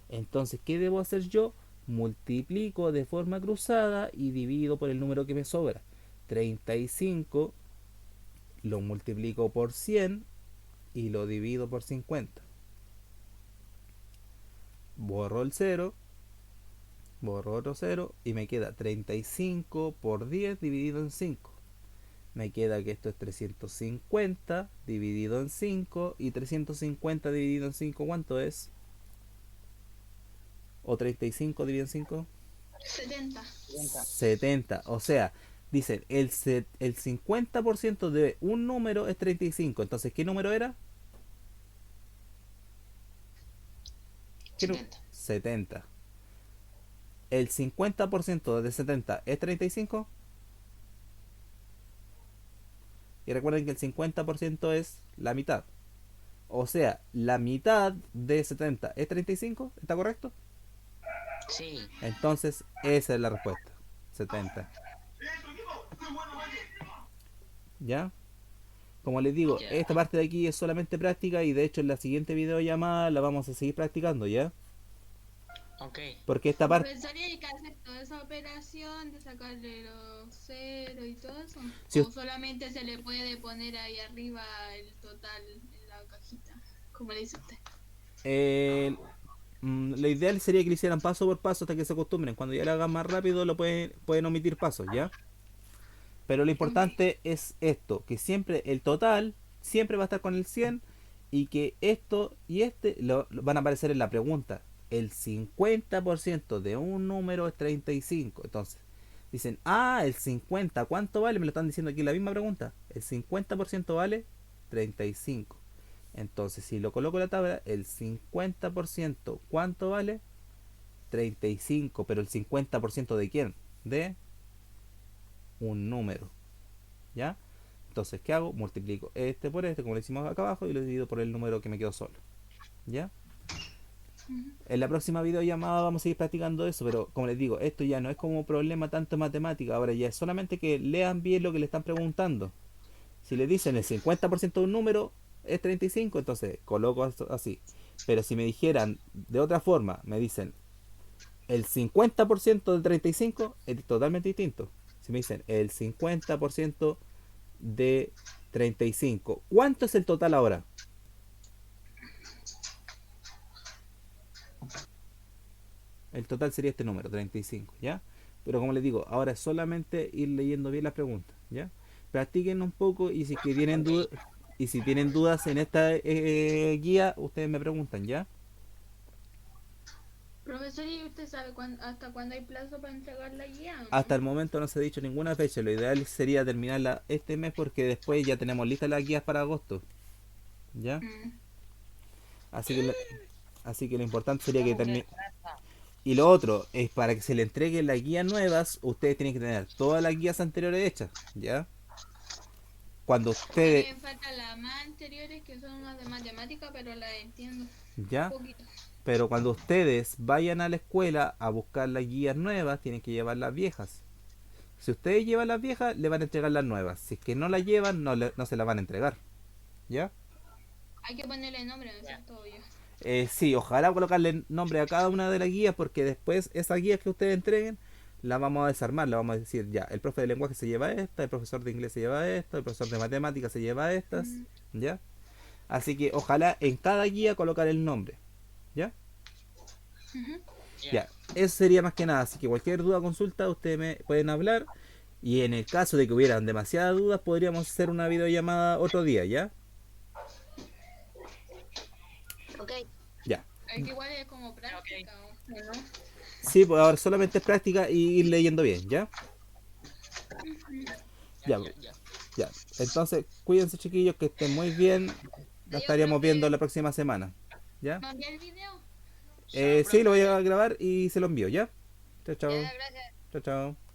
Entonces, ¿qué debo hacer yo? Multiplico de forma cruzada y divido por el número que me sobra. 35 lo multiplico por 100 y lo divido por 50. Borro el 0, borro otro 0 y me queda 35 por 10 dividido en 5. Me queda que esto es 350 dividido en 5 y 350 dividido en 5, ¿cuánto es? ¿O 35 dividido en 5? 70. 70. O sea, dicen el 50% de un número es 35. Entonces, ¿qué número era? ¿Qué 70. ¿El 50% de 70 es 35? Y recuerden que el 50% es la mitad. O sea, la mitad de 70 es 35. ¿Está correcto? Sí. Entonces, esa es la respuesta. 70. ¿Ya? Como les digo, Ya. esta parte de aquí es solamente práctica y de hecho en la siguiente videollamada la vamos a seguir practicando, ¿ya? Ok. Porque esta parte... ¿Pensaría que hacer toda esa operación de sacarle los ceros y todo eso? Si ¿O solamente se le puede poner ahí arriba el total en la cajita? Como le dice usted. lo ideal sería que lo hicieran paso por paso hasta que se acostumbren. Cuando ya lo hagan más rápido lo pueden omitir pasos, ¿ya? Pero lo importante es esto, que siempre el total siempre va a estar con el 100 y que esto y este lo van a aparecer en la pregunta. El 50% de un número es 35. Entonces, dicen, el 50, ¿cuánto vale? Me lo están diciendo aquí en la misma pregunta. El 50% vale 35. Entonces, si lo coloco en la tabla, el 50%, ¿cuánto vale? 35. Pero el 50% ¿de quién? De un número. ¿Ya? Entonces, ¿qué hago? Multiplico este por este, como lo hicimos acá abajo, y lo divido por el número que me quedó solo. ¿Ya? En la próxima videollamada vamos a seguir practicando eso, pero como les digo, esto ya no es como problema tanto en matemática, ahora ya es solamente que lean bien lo que le están preguntando. Si le dicen el 50% de un número es 35, entonces coloco esto así. Pero si me dijeran de otra forma, me dicen el 50% de 35, es totalmente distinto. Si me dicen el 50% de 35, ¿cuánto es el total ahora? El total sería este número, 35, ¿ya? Pero como les digo, ahora es solamente ir leyendo bien las preguntas, ¿ya? Practiquen un poco y si que tienen dudas, y si tienen dudas en esta guía, ustedes me preguntan, ¿ya? Profesor, ¿y usted sabe hasta cuándo hay plazo para entregar la guía o no? Hasta el momento no se ha dicho ninguna fecha. Lo ideal sería terminarla este mes porque después ya tenemos listas las guías para agosto, ¿ya? Mm. Así que así que lo importante sería que Tengo que termine. tratar. Y lo otro es para que se le entreguen las guías nuevas, ustedes tienen que tener todas las guías anteriores hechas, ¿ya? Cuando ustedes, Me faltan las más anteriores que son unas de matemática, pero las entiendo ¿ya? un poquito. Pero cuando ustedes vayan a la escuela a buscar las guías nuevas, tienen que llevar las viejas. Si ustedes llevan las viejas, le van a entregar las nuevas. Si es que no las llevan, no se las van a entregar, ¿ya? Hay que ponerle nombre, ¿no es cierto? Obvio. Sí, ojalá colocarle nombre a cada una de las guías porque después esas guías que ustedes entreguen las vamos a desarmar, las vamos a decir ya, el profe de lenguaje se lleva esta, el profesor de inglés se lleva esta, el profesor de matemáticas se lleva estas, ¿ya? Así que ojalá en cada guía colocar el nombre, ¿ya? Ya, eso sería más que nada, así que cualquier duda o consulta ustedes me pueden hablar y en el caso de que hubieran demasiadas dudas podríamos hacer una videollamada otro día, ¿ya? Ok. Ya. Es que igual es como práctica, ¿no? Sí, pues ahora solamente es práctica y ir leyendo bien, ¿ya? Ya, ya. Entonces, cuídense chiquillos, que estén muy bien. Nos estaríamos viendo la próxima semana, ¿ya? ¿Me envía el video? Sí, lo voy a grabar y se lo envío, ¿ya? Chao, chao. Ya, gracias. Chao, chao.